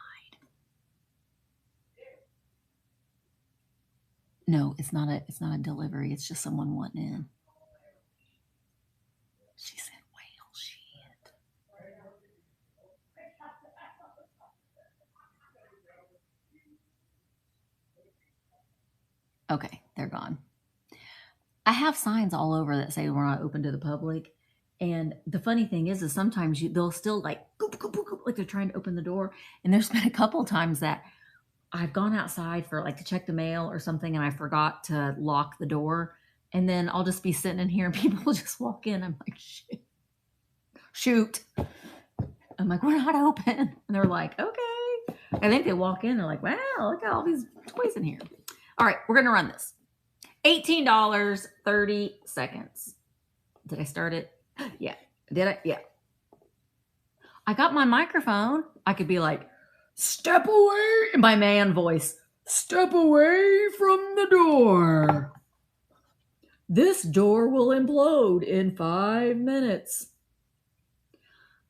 No, it's not a delivery. It's just someone wanting in. She said, "Whale shit." Okay, they're gone. I have signs all over that say we're not open to the public. And the funny thing is sometimes they'll still like, goop, goop, goop, goop, like they're trying to open the door. And there's been a couple times that I've gone outside for like to check the mail or something, and I forgot to lock the door. And then I'll just be sitting in here and people will just walk in. I'm like, shit. Shoot. I'm like, we're not open. And they're like, okay. I think they walk in. They're like, wow, look at all these toys in here. All right, we're going to run this. $18, 30 seconds. Did I start it? Yeah. Did I? Yeah. I got my microphone. I could be like, step away. In my man voice. Step away from the door. This door will implode in 5 minutes.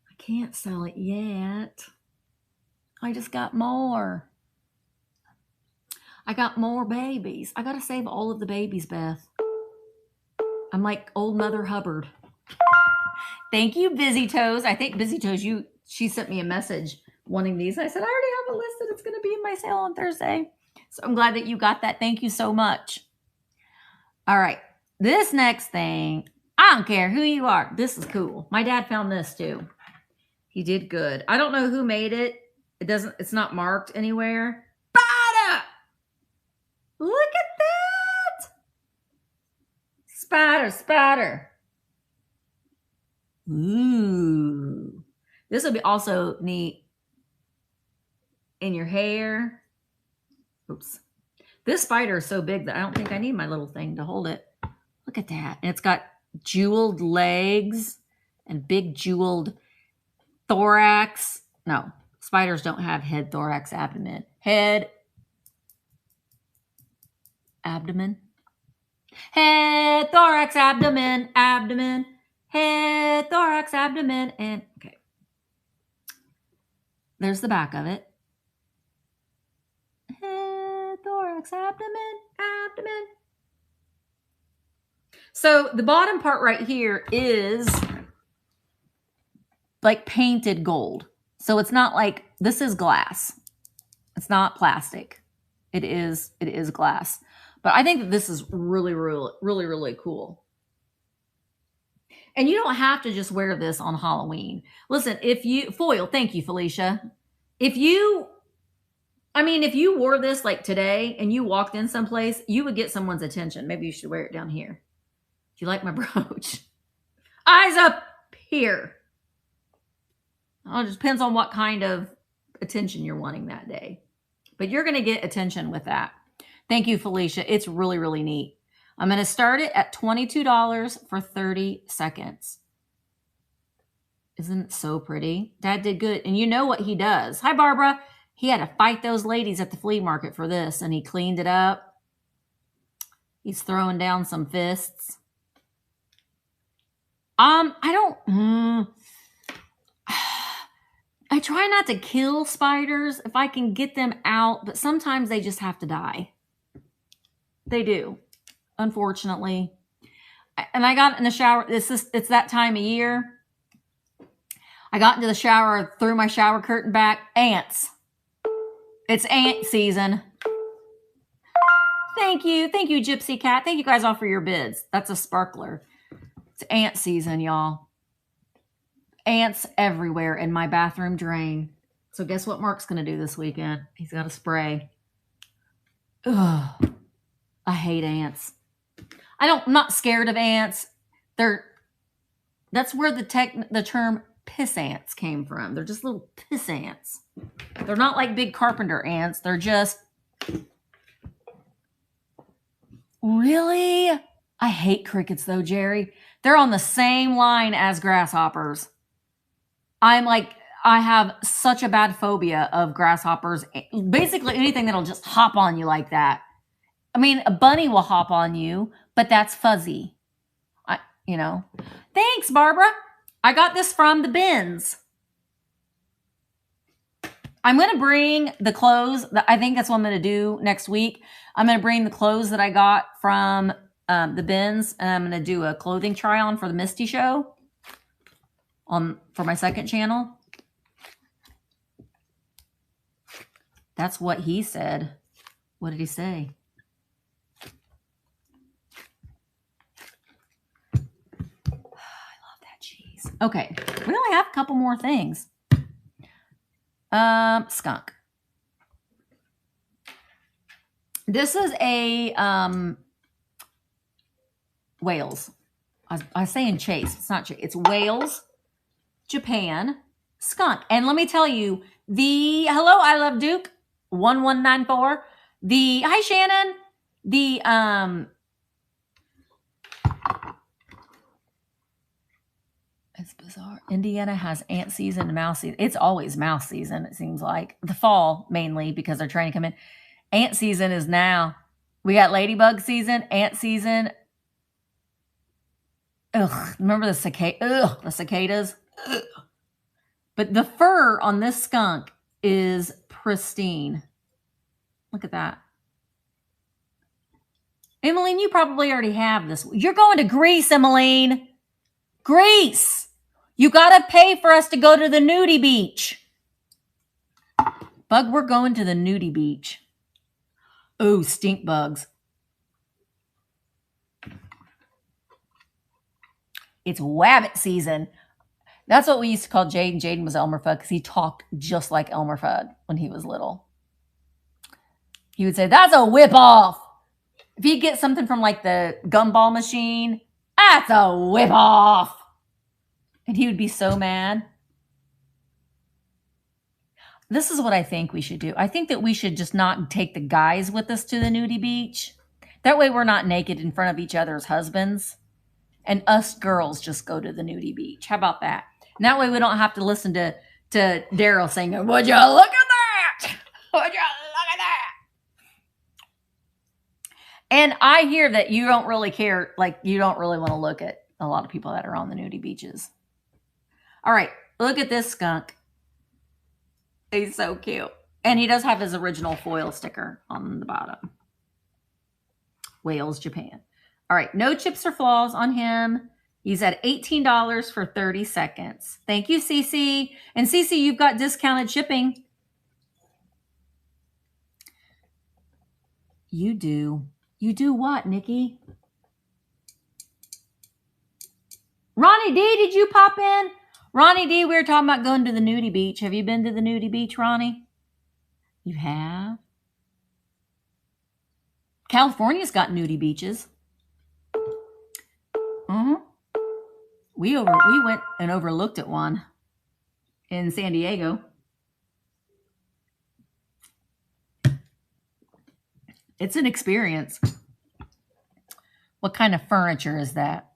I can't sell it yet. I just got more. I got more babies. I got to save all of the babies, Beth. I'm like old Mother Hubbard. Thank you, Busy Toes. I think Busy Toes, she sent me a message wanting these. I said, I already have it listed. It's going to be in my sale on Thursday. So I'm glad that you got that. Thank you so much. All right. This next thing, I don't care who you are. This is cool. My dad found this too. He did good. I don't know who made it. It's not marked anywhere. Spider! Look at that! Spider, spider. Ooh. This would be also neat in your hair. Oops. This spider is so big that I don't think I need my little thing to hold it. Look at that. And it's got jeweled legs and big jeweled thorax. No, spiders don't have head, thorax, abdomen. Head, abdomen. Head, thorax, abdomen, abdomen. Head, thorax, abdomen, and okay. There's the back of it. Head, thorax, abdomen, abdomen. So the bottom part right here is like painted gold. So it's not like, this is glass. It's not plastic. It is glass. But I think that this is really, really, really, really cool. And you don't have to just wear this on Halloween. Listen, foil, thank you, Felicia. If you wore this like today and you walked in someplace, you would get someone's attention. Maybe you should wear it down here. Do you like my brooch? Eyes up here. It just depends on what kind of attention you're wanting that day. But you're going to get attention with that. Thank you, Felicia. It's really, really neat. I'm going to start it at $22 for 30 seconds. Isn't it so pretty? Dad did good. And you know what he does. Hi, Barbara. He had to fight those ladies at the flea market for this, and he cleaned it up. He's throwing down some fists. I try not to kill spiders if I can get them out, but sometimes they just have to die. They do, unfortunately. And I got in the shower. It's that time of year. I got into the shower, threw my shower curtain back. Ants. It's ant season. Thank you, Gypsy Cat. Thank you guys all for your bids. That's a sparkler. It's ant season, y'all. Ants everywhere in my bathroom drain. So guess what Mark's going to do this weekend? He's got a spray. Ugh. I hate ants. I'm not scared of ants. That's where the term piss ants came from. They're just little piss ants. They're not like big carpenter ants. They're just... Really? I hate crickets though, Jerry. They're on the same line as grasshoppers. I have such a bad phobia of grasshoppers. Basically anything that'll just hop on you like that. I mean, a bunny will hop on you, but that's fuzzy. Thanks, Barbara. I got this from the bins. I'm going to bring the clothes. I think that's what I'm going to do next week. I'm going to bring the clothes that I got from the bins, and I'm going to do a clothing try on for the Misty show for my second channel. That's what he said. What did he say? I love that cheese. Okay, we only have a couple more things. Skunk. This is a Wales. I was saying Chase. It's not Chase. It's Wales, Japan, skunk. And let me tell you, hello, I love Duke 1194. Hi Shannon. It's bizarre. Indiana has ant season and mouse season. It's always mouse season, it seems like. The fall, mainly, because they're trying to come in. Ant season is now. We got ladybug season, ant season. Ugh, remember the cicadas? Ugh. But the fur on this skunk is pristine. Look at that. Emmeline, you probably already have this. You're going to Greece, Emmeline. Greece. You got to pay for us to go to the nudie beach. Bug, we're going to the nudie beach. Oh, stink bugs. It's wabbit season. That's what we used to call Jaden. Jaden was Elmer Fudd because he talked just like Elmer Fudd when he was little. He would say, that's a whip off. If you get something from like the gumball machine, that's a whip off. And he would be so mad. This is what I think we should do. I think that we should just not take the guys with us to the nudie beach. That way we're not naked in front of each other's husbands. And us girls just go to the nudie beach. How about that? And that way we don't have to listen to Daryl saying, would you look at that? Would you look at that? And I hear that you don't really care. Like, you don't really want to look at a lot of people that are on the nudie beaches. All right. Look at this skunk. He's so cute. And he does have his original foil sticker on the bottom. Wales, Japan. All right. No chips or flaws on him. He's at $18 for 30 seconds. Thank you, Cece. And Cece, you've got discounted shipping. You do. You do what, Nikki? Ronnie D, did you pop in? Ronnie D, we were talking about going to the nudie beach. Have you been to the nudie beach, Ronnie? You have? California's got nudie beaches. We went and overlooked at one in San Diego. It's an experience. What kind of furniture is that?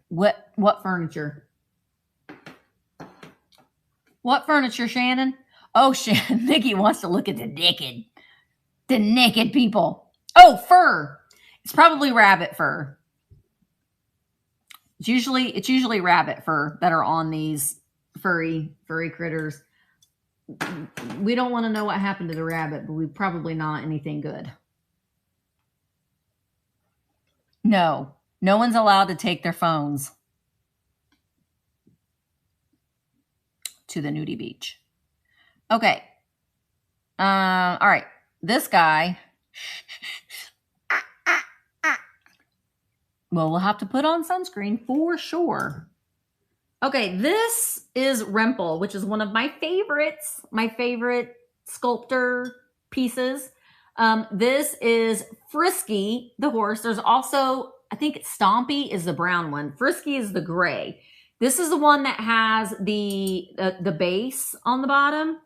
What What furniture? What furniture, Shannon? Oh, Shannon. Nikki wants to look at the naked people. Oh, fur. It's probably rabbit fur. It's usually rabbit fur that are on these furry critters. We don't want to know what happened to the rabbit, but we probably not anything good. No one's allowed to take their phones to the nudie beach. Okay. All right. This guy. Well, we'll have to put on sunscreen for sure. Okay, this is Rempel, which is one of my favorites, my favorite sculptor pieces. This is Frisky the Horse. There's also, I think Stompy is the brown one. Frisky is the gray. This is the one that has the base on the bottom.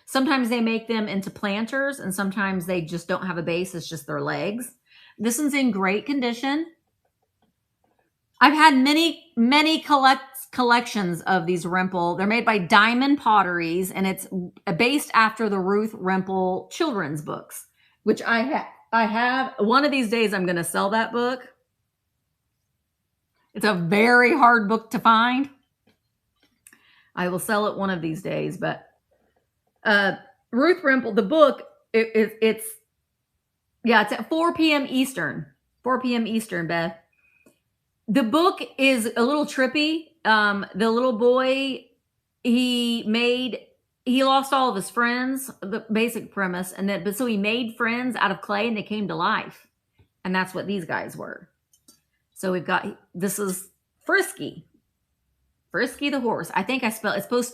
Sometimes they make them into planters, and sometimes they just don't have a base. It's just their legs. This one's in great condition. I've had many collections of these Rempel. They're made by Diamond Potteries, and it's based after the Ruth Rempel children's books, which I have. One of these days, I'm going to sell that book. It's a very hard book to find. I will sell it one of these days, but Ruth Rempel, the book, it's at 4 p.m. Eastern. 4 p.m. Eastern, Beth. The book is a little trippy. The little boy, he lost all of his friends, the basic premise, but so he made friends out of clay and they came to life. And that's what these guys were. So this is Frisky. Frisky the Horse. I think it's supposed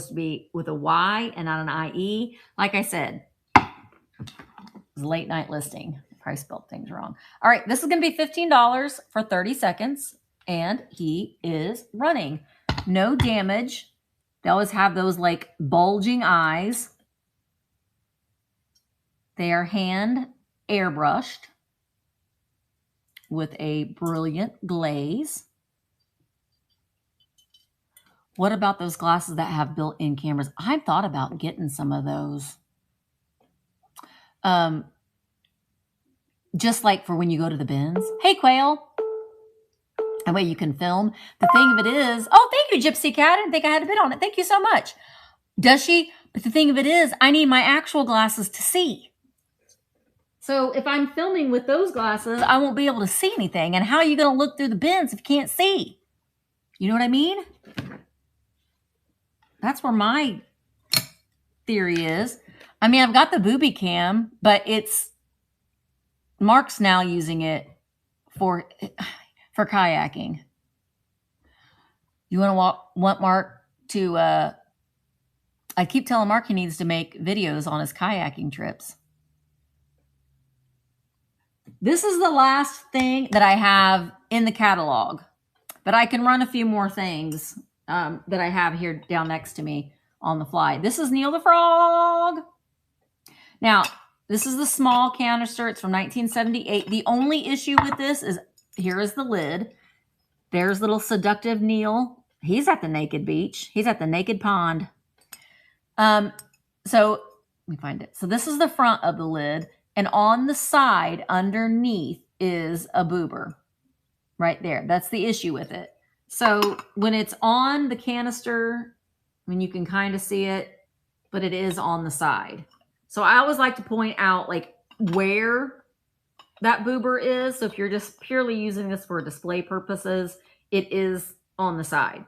to be with a Y and not an IE. Like I said, it's a late night listing. I spelled things wrong. All right, this is going to be $15 for 30 seconds, and he is running. No damage. They always have those like bulging eyes. They are hand airbrushed with a brilliant glaze. What about those glasses that have built-in cameras? I've thought about getting some of those. Just like for when you go to the bins. Hey, Quail. That way you can film. The thing of it is, oh, thank you, Gypsy Cat. I didn't think I had a bid on it. Thank you so much. Does she? But the thing of it is, I need my actual glasses to see. So if I'm filming with those glasses, I won't be able to see anything. And how are you going to look through the bins if you can't see? You know what I mean? That's where my theory is. I mean, I've got the booby cam, but Mark's now using it for kayaking. You want Mark to, I keep telling Mark he needs to make videos on his kayaking trips. This is the last thing that I have in the catalog, but I can run a few more things that I have here down next to me on the fly. This is Neil the Frog. Now, this is the small canister. It's from 1978. The only issue with this is, here is the lid. There's little seductive Neil. He's at the naked beach. He's at the naked pond. So let me find it. So this is the front of the lid. And on the side underneath is a boober right there. That's the issue with it. So when it's on the canister, I mean, you can kind of see it, but it is on the side. So I always like to point out like where that boober is. So if you're just purely using this for display purposes, it is on the side.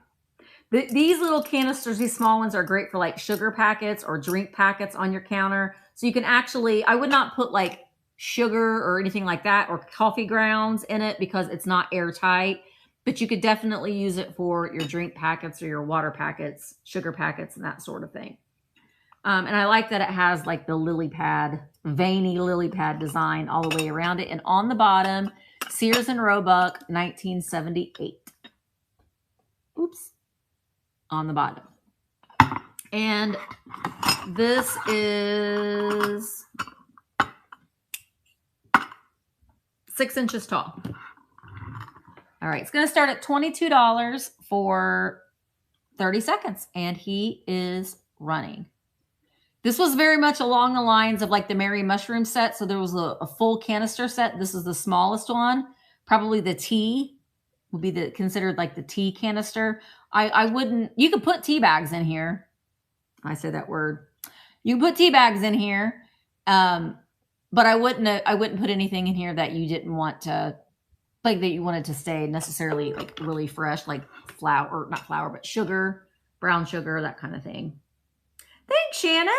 These little canisters, these small ones, are great for like sugar packets or drink packets on your counter. So you can actually, I would not put like sugar or anything like that or coffee grounds in it because it's not airtight. But you could definitely use it for your drink packets or your water packets, sugar packets, and that sort of thing. And I like that it has like the lily pad, veiny lily pad design all the way around it. And on the bottom, Sears and Roebuck, 1978. Oops. On the bottom. And this is 6 inches tall. All right, it's going to start at $22 for 30 seconds, and he is running. This was very much along the lines of like the Merry Mushroom set. So there was a full canister set. This is the smallest one. Probably the tea would be considered like the tea canister. I wouldn't, you could put tea bags in here. I said that word. You can put tea bags in here. But I wouldn't put anything in here that you didn't want to, like that you wanted to stay necessarily like really fresh, like flour, or not flour, but sugar, brown sugar, that kind of thing. Thanks, Shannon.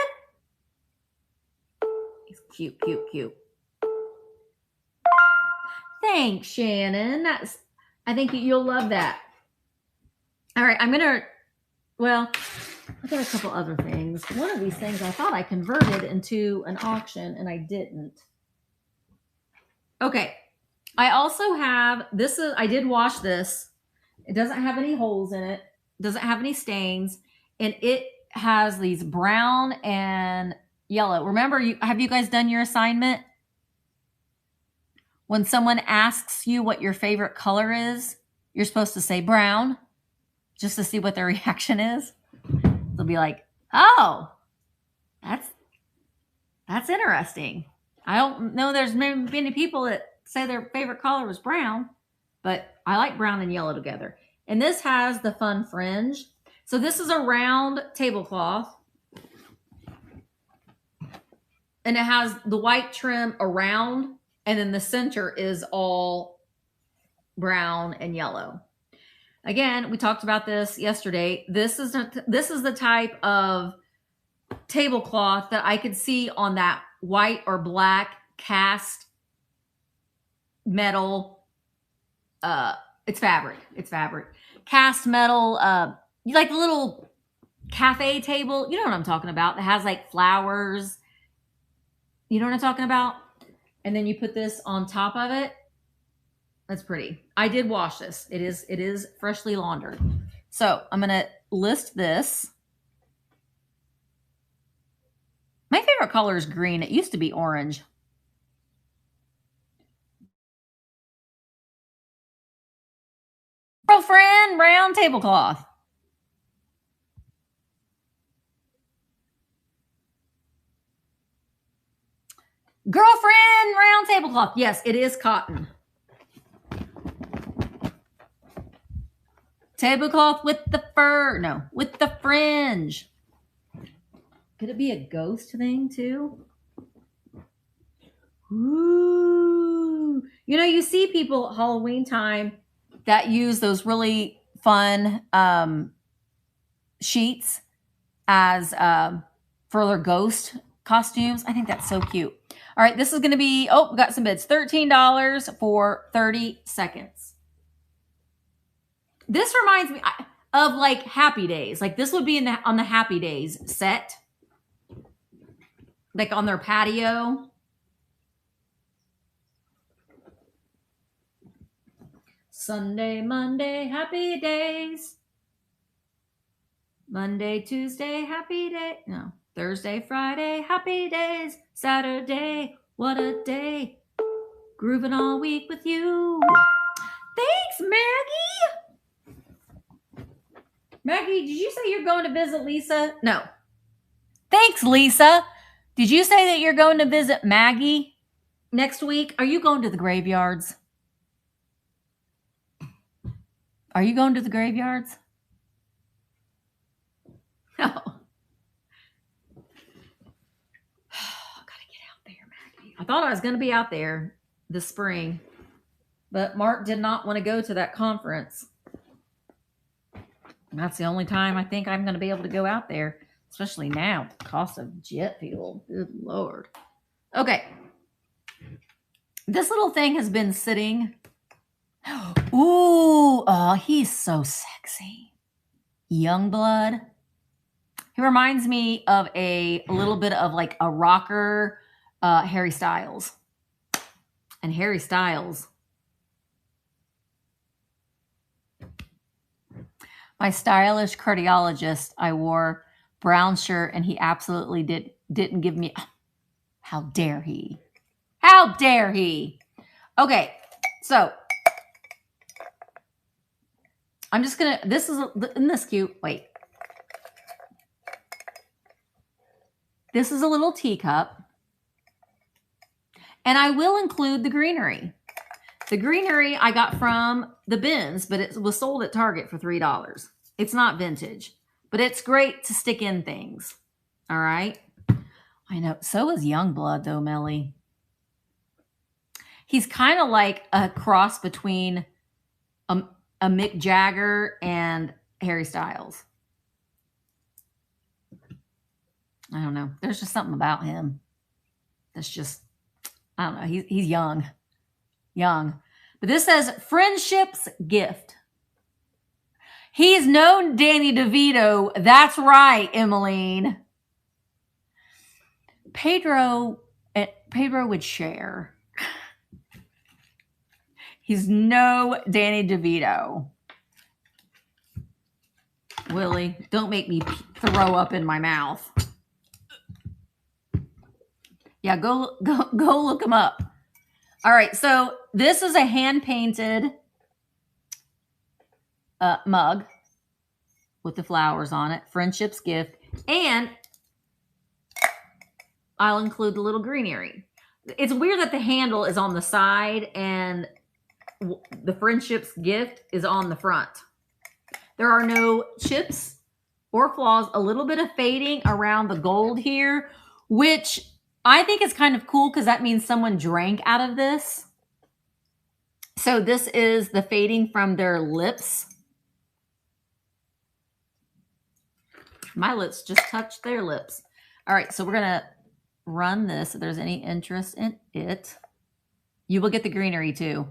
He's cute, cute, cute. Thanks, Shannon. I think you'll love that. All right, I got a couple other things. One of these things I thought I converted into an auction and I didn't. Okay. I also have, I did wash this. It doesn't have any holes in it. Doesn't have any stains. And it has these brown and yellow. Remember, have you guys done your assignment? When someone asks you what your favorite color is, you're supposed to say brown, just to see what their reaction is. They'll be like, oh, that's interesting. I don't know there's many people that say their favorite color was brown, but I like brown and yellow together. And this has the fun fringe. So this is a round tablecloth. And it has the white trim around, and then the center is all brown and yellow. Again, we talked about this yesterday. This is the type of tablecloth that I could see on that white or black cast metal. It's fabric. Cast metal, like the little cafe table. You know what I'm talking about. That has like flowers. You know what I'm talking about? And then you put this on top of it. That's pretty. I did wash this. It is freshly laundered. So I'm going to list this. My favorite color is green. It used to be orange. Girlfriend, round tablecloth. Girlfriend, round tablecloth. Yes, it is cotton. Tablecloth with the fur. No, with the fringe. Could it be a ghost thing too? Ooh. You know, you see people at Halloween time that use those really fun sheets as for their ghost costumes. I think that's so cute. All right, this is going to be, we got some bids. $13 for 30 seconds. This reminds me of like Happy Days. Like this would be on the Happy Days set. Like on their patio. Sunday, Monday, happy days. Monday, Tuesday, happy day. No. Thursday, Friday, happy days. Saturday, what a day. Grooving all week with you. Thanks, Maggie. Maggie, did you say you're going to visit Lisa? No. Thanks, Lisa. Did you say that you're going to visit Maggie next week? Are you going to the graveyards? Are you going to the graveyards? No. Gotta get out there, Maggie. I thought I was going to be out there this spring, but Mark did not want to go to that conference. And that's the only time I think I'm going to be able to go out there, especially now. Cost of jet fuel. Good Lord. Okay. This little thing has been sitting. Ooh, oh, he's so sexy. Youngblood. He reminds me of a little bit of like a rocker, Harry Styles. And Harry Styles. My stylish cardiologist, I wore brown shirt and he absolutely didn't give me. How dare he? How dare he? Okay, so I'm just gonna, isn't this cute? Wait. This is a little teacup. And I will include the greenery. The greenery I got from the bins, but it was sold at Target for $3. It's not vintage, but it's great to stick in things. All right. I know. So is Youngblood, though, Melly. He's kind of like a cross between a Mick Jagger and Harry Styles. I don't know. There's just something about him that's just, I don't know. He's young. Young. But this says friendship's gift. He's known Danny DeVito. That's right, Emmeline. Pedro would share. He's no Danny DeVito. Willie, don't make me throw up in my mouth. Yeah, go look him up. All right, so this is a hand-painted mug with the flowers on it. Friendship's gift. And I'll include the little greenery. It's weird that the handle is on the side and the friendship's gift is on the front. There are no chips or flaws. A little bit of fading around the gold here, which I think is kind of cool because that means someone drank out of this. So this is the fading from their lips. My lips just touched their lips. All right, so we're going to run this. If there's any interest in it, you will get the greenery too.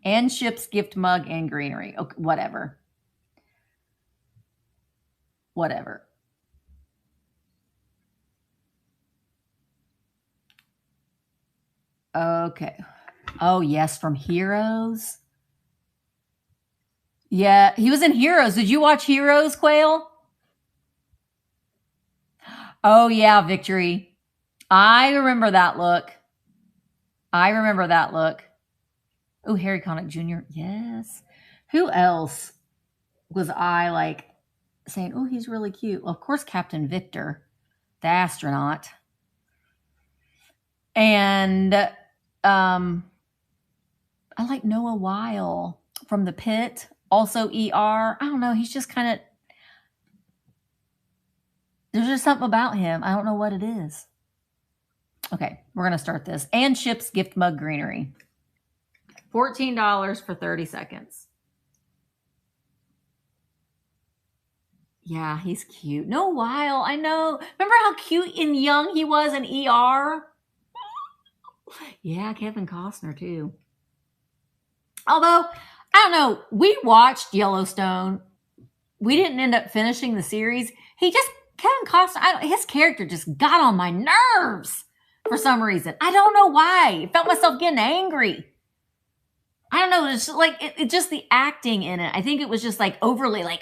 And ships gift mug and greenery. Okay, whatever. Whatever. Okay. Oh, yes, from Heroes. Yeah, he was in Heroes. Did you watch Heroes, Quail? Oh, yeah, Victory. I remember that look. I remember that look. Oh, Harry Connick Jr. Yes. Who else was I like saying, oh, he's really cute? Well, of course, Captain Victor, the astronaut. And I like Noah Weil from The Pit. Also ER. I don't know. He's just kind of, there's just something about him. I don't know what it is. Okay, we're going to start this. And ships gift mug greenery. $14 for 30 seconds. Yeah, he's cute. Noah Weil, I know. Remember how cute and young he was in ER? Yeah, Kevin Costner too. Although, I don't know, we watched Yellowstone. We didn't end up finishing the series. Kevin Costner, his character just got on my nerves for some reason. I don't know why. I felt myself getting angry. I don't know. It's like, it just the acting in it. I think it was just like overly like,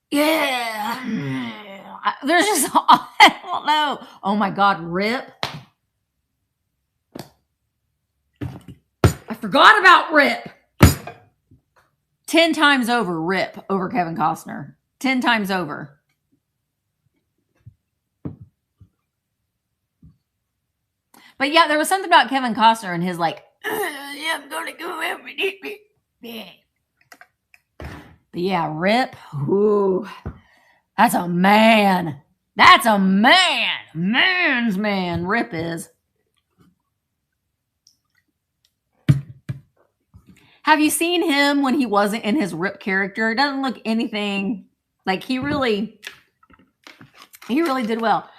yeah. There's just, I don't know. Oh my God, Rip. I forgot about Rip. 10 times over Rip over Kevin Costner. 10 times over. But yeah, there was something about Kevin Costner and his like, yeah, I'm going to go every day. But yeah, Rip. Ooh, that's a man. That's a man. Man's man. Rip is. Have you seen him when he wasn't in his Rip character? It doesn't look anything like he really did well.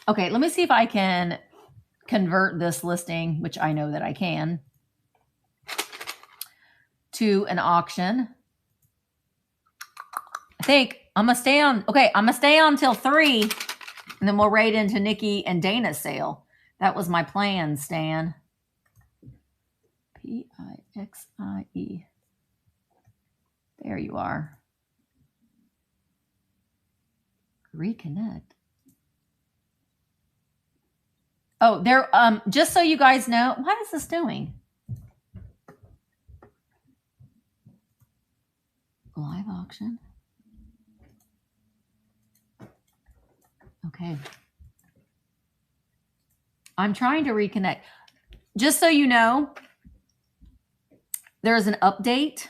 Okay, let me see if I can convert this listing, which I know that I can, to an auction. I think I'm going to stay on. Okay, I'm going to stay on till 3, and then we'll raid into Nikki and Dana's sale. That was my plan, Stan. Pixie. There you are. Reconnect. Oh, there, just so you guys know, what is this doing? Live auction. Okay. I'm trying to reconnect. Just so you know, there's an update.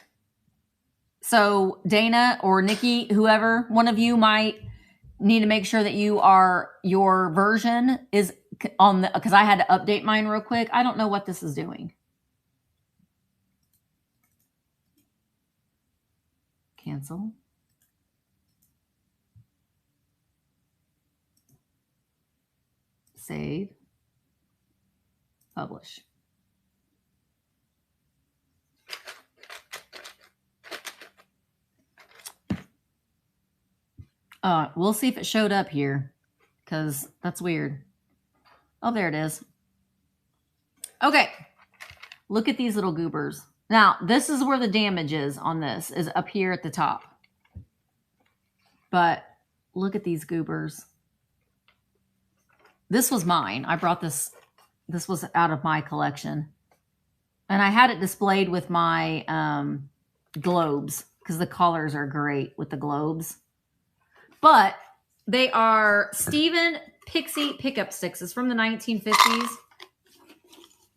So Dana or Nikki, whoever, one of you might need to make sure that your version is on the, because I had to update mine real quick. I don't know what this is doing. Cancel. Save. Publish. We'll see if it showed up here, because that's weird. Oh, there it is. Okay. Look at these little goobers. Now, this is where the damage is on this, is up here at the top. But look at these goobers. This was mine. I brought this. This was out of my collection. And I had it displayed with my globes, because the colors are great with the globes. But they are Stephen Pixie pickup sticks. It's from the 1950s.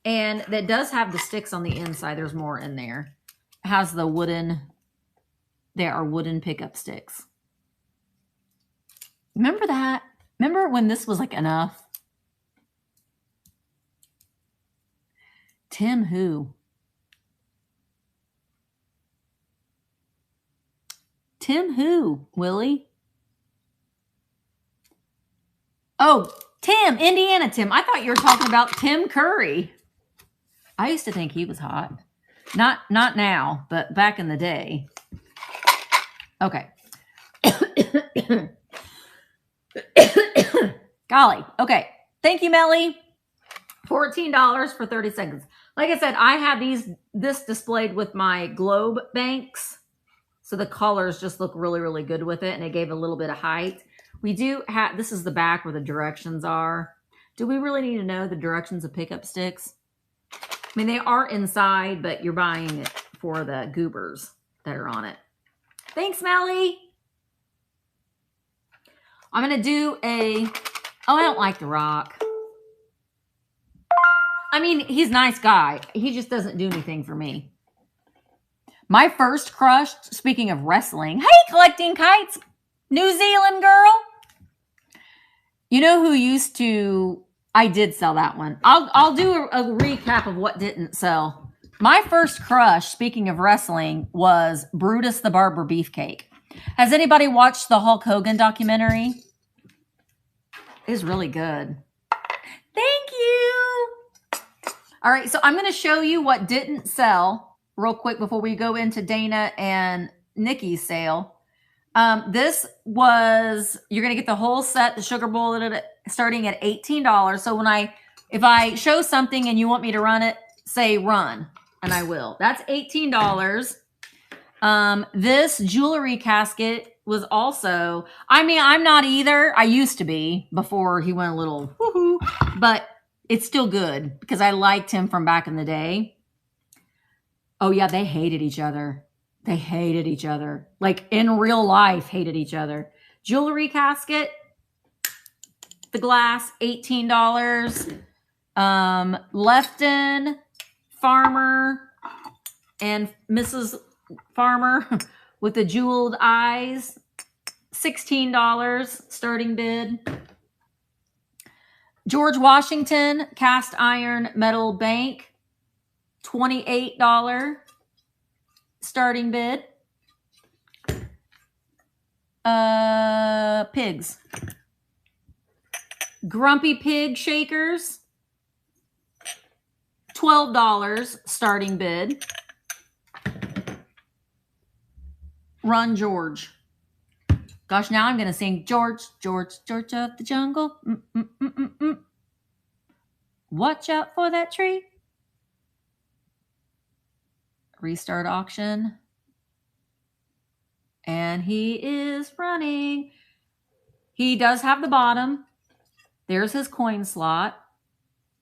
And that does have the sticks on the inside. There's more in there. It has the wooden, there are wooden pickup sticks. Remember that? Remember when this was like enough? Tim who? Tim who, Willie? Oh, Tim, Indiana Tim. I thought you were talking about Tim Curry. I used to think he was hot. Not now, but back in the day. Okay. Golly. Okay. Thank you, Melly. $14 for 30 seconds. Like I said, I had this displayed with my globe banks. So the colors just look really, really good with it. And it gave a little bit of height. We do have, this is the back where the directions are. Do we really need to know the directions of pickup sticks? I mean, they are inside, but you're buying it for the goobers that are on it. Thanks, Melly. I'm going to do I don't like The Rock. I mean, he's a nice guy. He just doesn't do anything for me. My first crush, speaking of wrestling, hey, collecting kites, New Zealand girl. You know who used to, I did sell that one. I'll do a recap of what didn't sell. My first crush, speaking of wrestling, was Brutus the Barber Beefcake. Has anybody watched the Hulk Hogan documentary? It's really good. Thank you. All right, so I'm going to show you what didn't sell real quick before we go into Dana and Nikki's sale. This was, you're going to get the whole set, the sugar bowl, starting at $18. So if I show something and you want me to run it, say run, and I will. That's $18. This jewelry casket was also, I mean, I'm not either. I used to be before he went a little woohoo, but it's still good because I liked him from back in the day. Oh yeah, they hated each other. They hated each other. Like in real life, hated each other. Jewelry casket, the glass, $18. Lefton, Farmer, and Mrs. Farmer with the jeweled eyes, $16 starting bid. George Washington, cast iron metal bank, $28 starting bid. Pigs. Grumpy Pig shakers, $12 starting bid. Run George. Gosh, now I'm going to sing George, George, George of the jungle. Watch out for that tree. Restart auction. And he is running. He does have the bottom. There's his coin slot.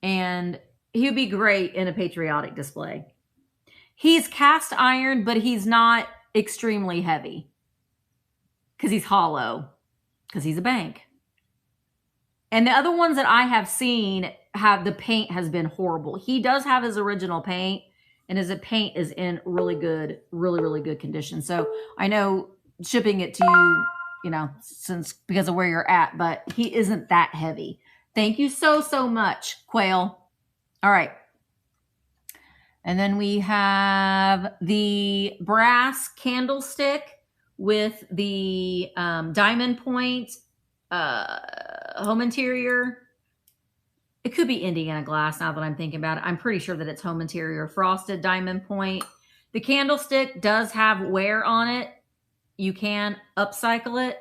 And he would be great in a patriotic display. He's cast iron, but he's not extremely heavy. Because he's hollow. Because he's a bank. And the other ones that I have seen have the paint has been horrible. He does have his original paint. And his paint is in really good, really good condition. So I know shipping it to you, you know, since because of where you're at, but he isn't that heavy. Thank you so much, Quail. All right. And then we have the brass candlestick with the diamond point home interior. It could be Indiana glass now that I'm thinking about it. I'm pretty sure that it's home interior frosted diamond point. The candlestick does have wear on it. You can upcycle it.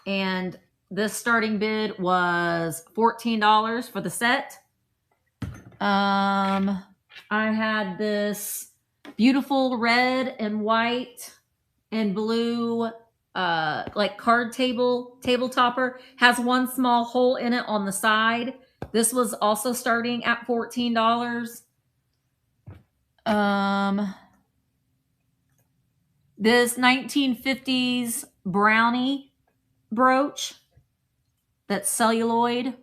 And this starting bid was $14 for the set. I had this beautiful red and white and blue like card table topper. Has one small hole in it on the side. This was also starting at $14. This 1950s brownie brooch that's celluloid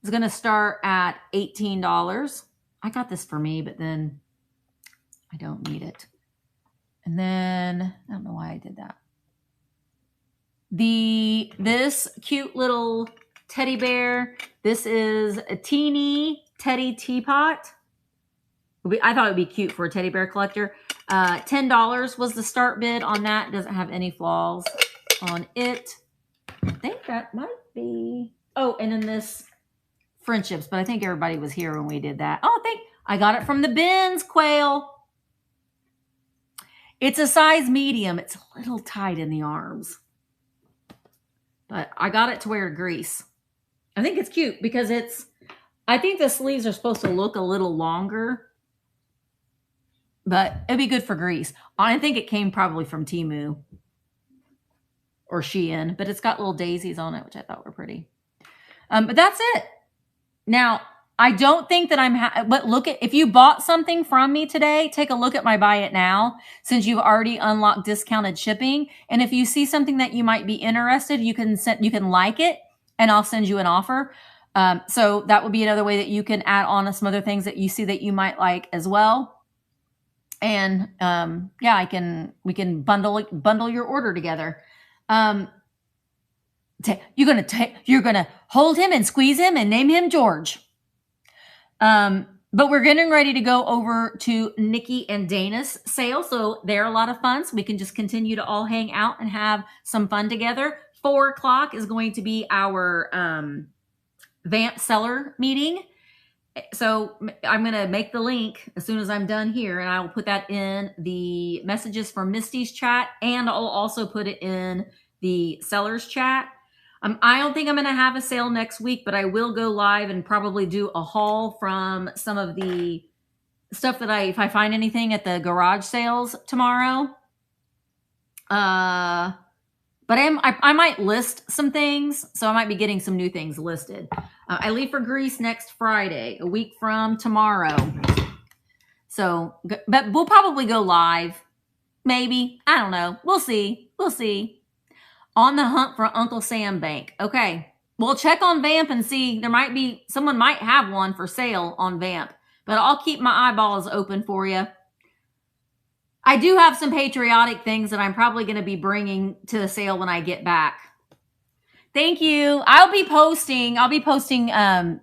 is going to start at $18. I got this for me, but then I don't need it. And then I don't know why I did that. This cute little teddy bear. This is a teeny teddy teapot. I thought it would be cute for a teddy bear collector. $10 was the start bid on that. Doesn't have any flaws on it. I think that might be. Oh, and then this friendships, but I think everybody was here when we did that. Oh, I got it from the bins, Quail. It's a size medium. It's a little tight in the arms, but I got it to wear grease. I think it's cute because I think the sleeves are supposed to look a little longer, but it'd be good for grease. I think it came probably from Temu or Shein, but it's got little daisies on it, which I thought were pretty. But that's it. Now, I don't think that but look at, if you bought something from me today, take a look at my buy it now, since you've already unlocked discounted shipping. And if you see something that you might be interested, you can like it and I'll send you an offer. So that would be another way that you can add on some other things that you see that you might like as well. And yeah, we can bundle your order together. You're gonna hold him and squeeze him and name him George. But we're getting ready to go over to Nikki and Dana's sale. So they're a lot of fun. So we can just continue to all hang out and have some fun together. 4 o'clock is going to be our Vamp seller meeting. So I'm going to make the link as soon as I'm done here, and I will put that in the messages for Misty's chat, and I'll also put it in the seller's chat. I don't think I'm going to have a sale next week, but I will go live and probably do a haul from some of the stuff that if I find anything at the garage sales tomorrow. But I might list some things, so I might be getting some new things listed. I leave for Greece next Friday, a week from tomorrow. So, but we'll probably go live. Maybe. I don't know. We'll see. We'll see. On the hunt for Uncle Sam Bank. Okay. We'll check on Vamp and see. Someone might have one for sale on Vamp. But I'll keep my eyeballs open for you. I do have some patriotic things that I'm probably going to be bringing to the sale when I get back. Thank you. I'll be posting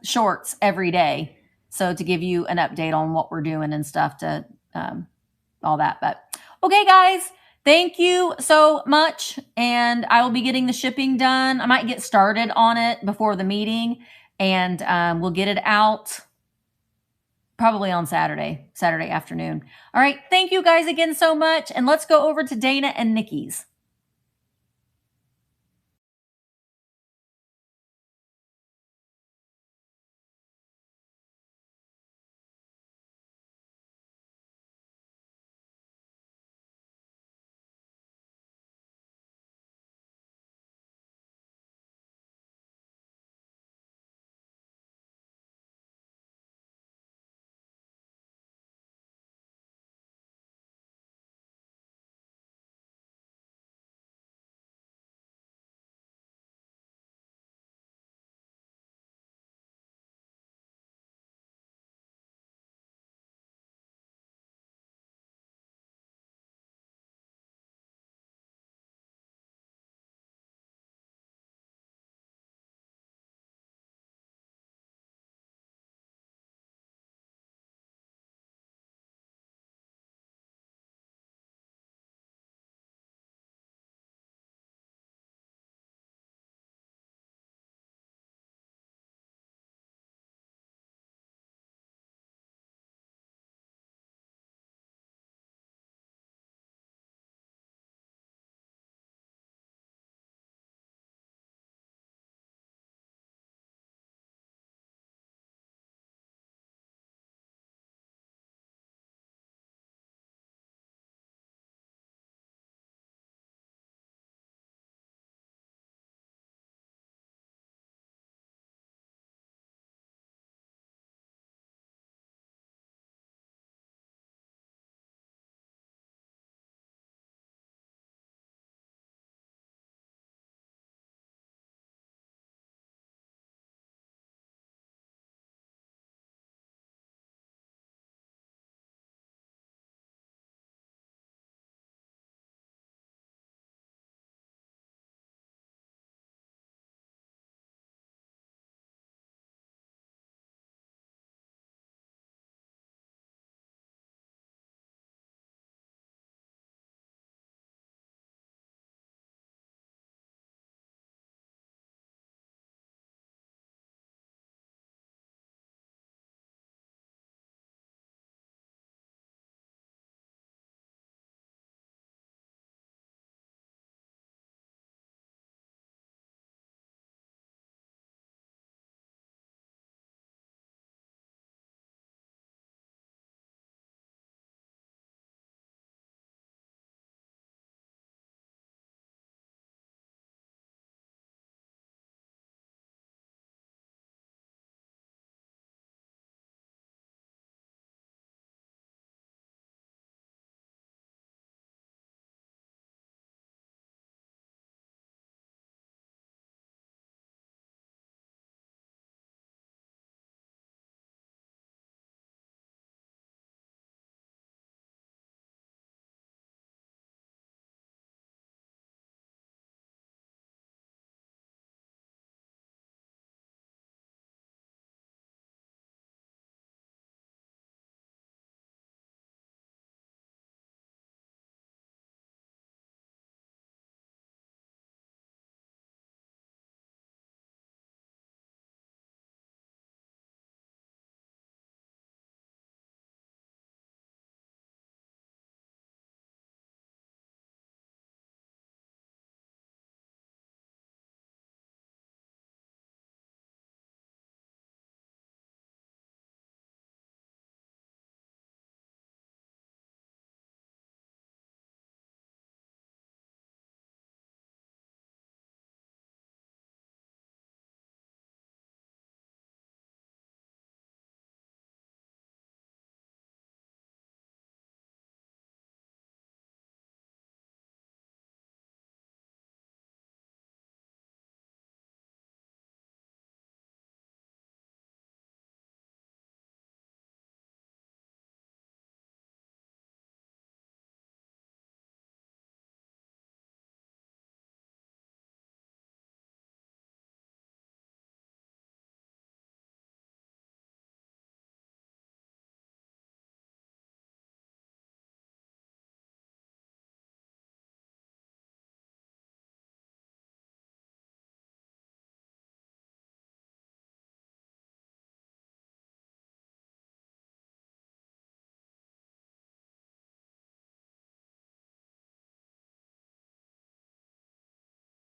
shorts every day. So to give you an update on what we're doing and stuff to all that. But okay, guys, thank you so much. And I will be getting the shipping done. I might get started on it before the meeting, and we'll get it out probably on Saturday afternoon. All right. Thank you guys again so much. And let's go over to Dana and Nikki's.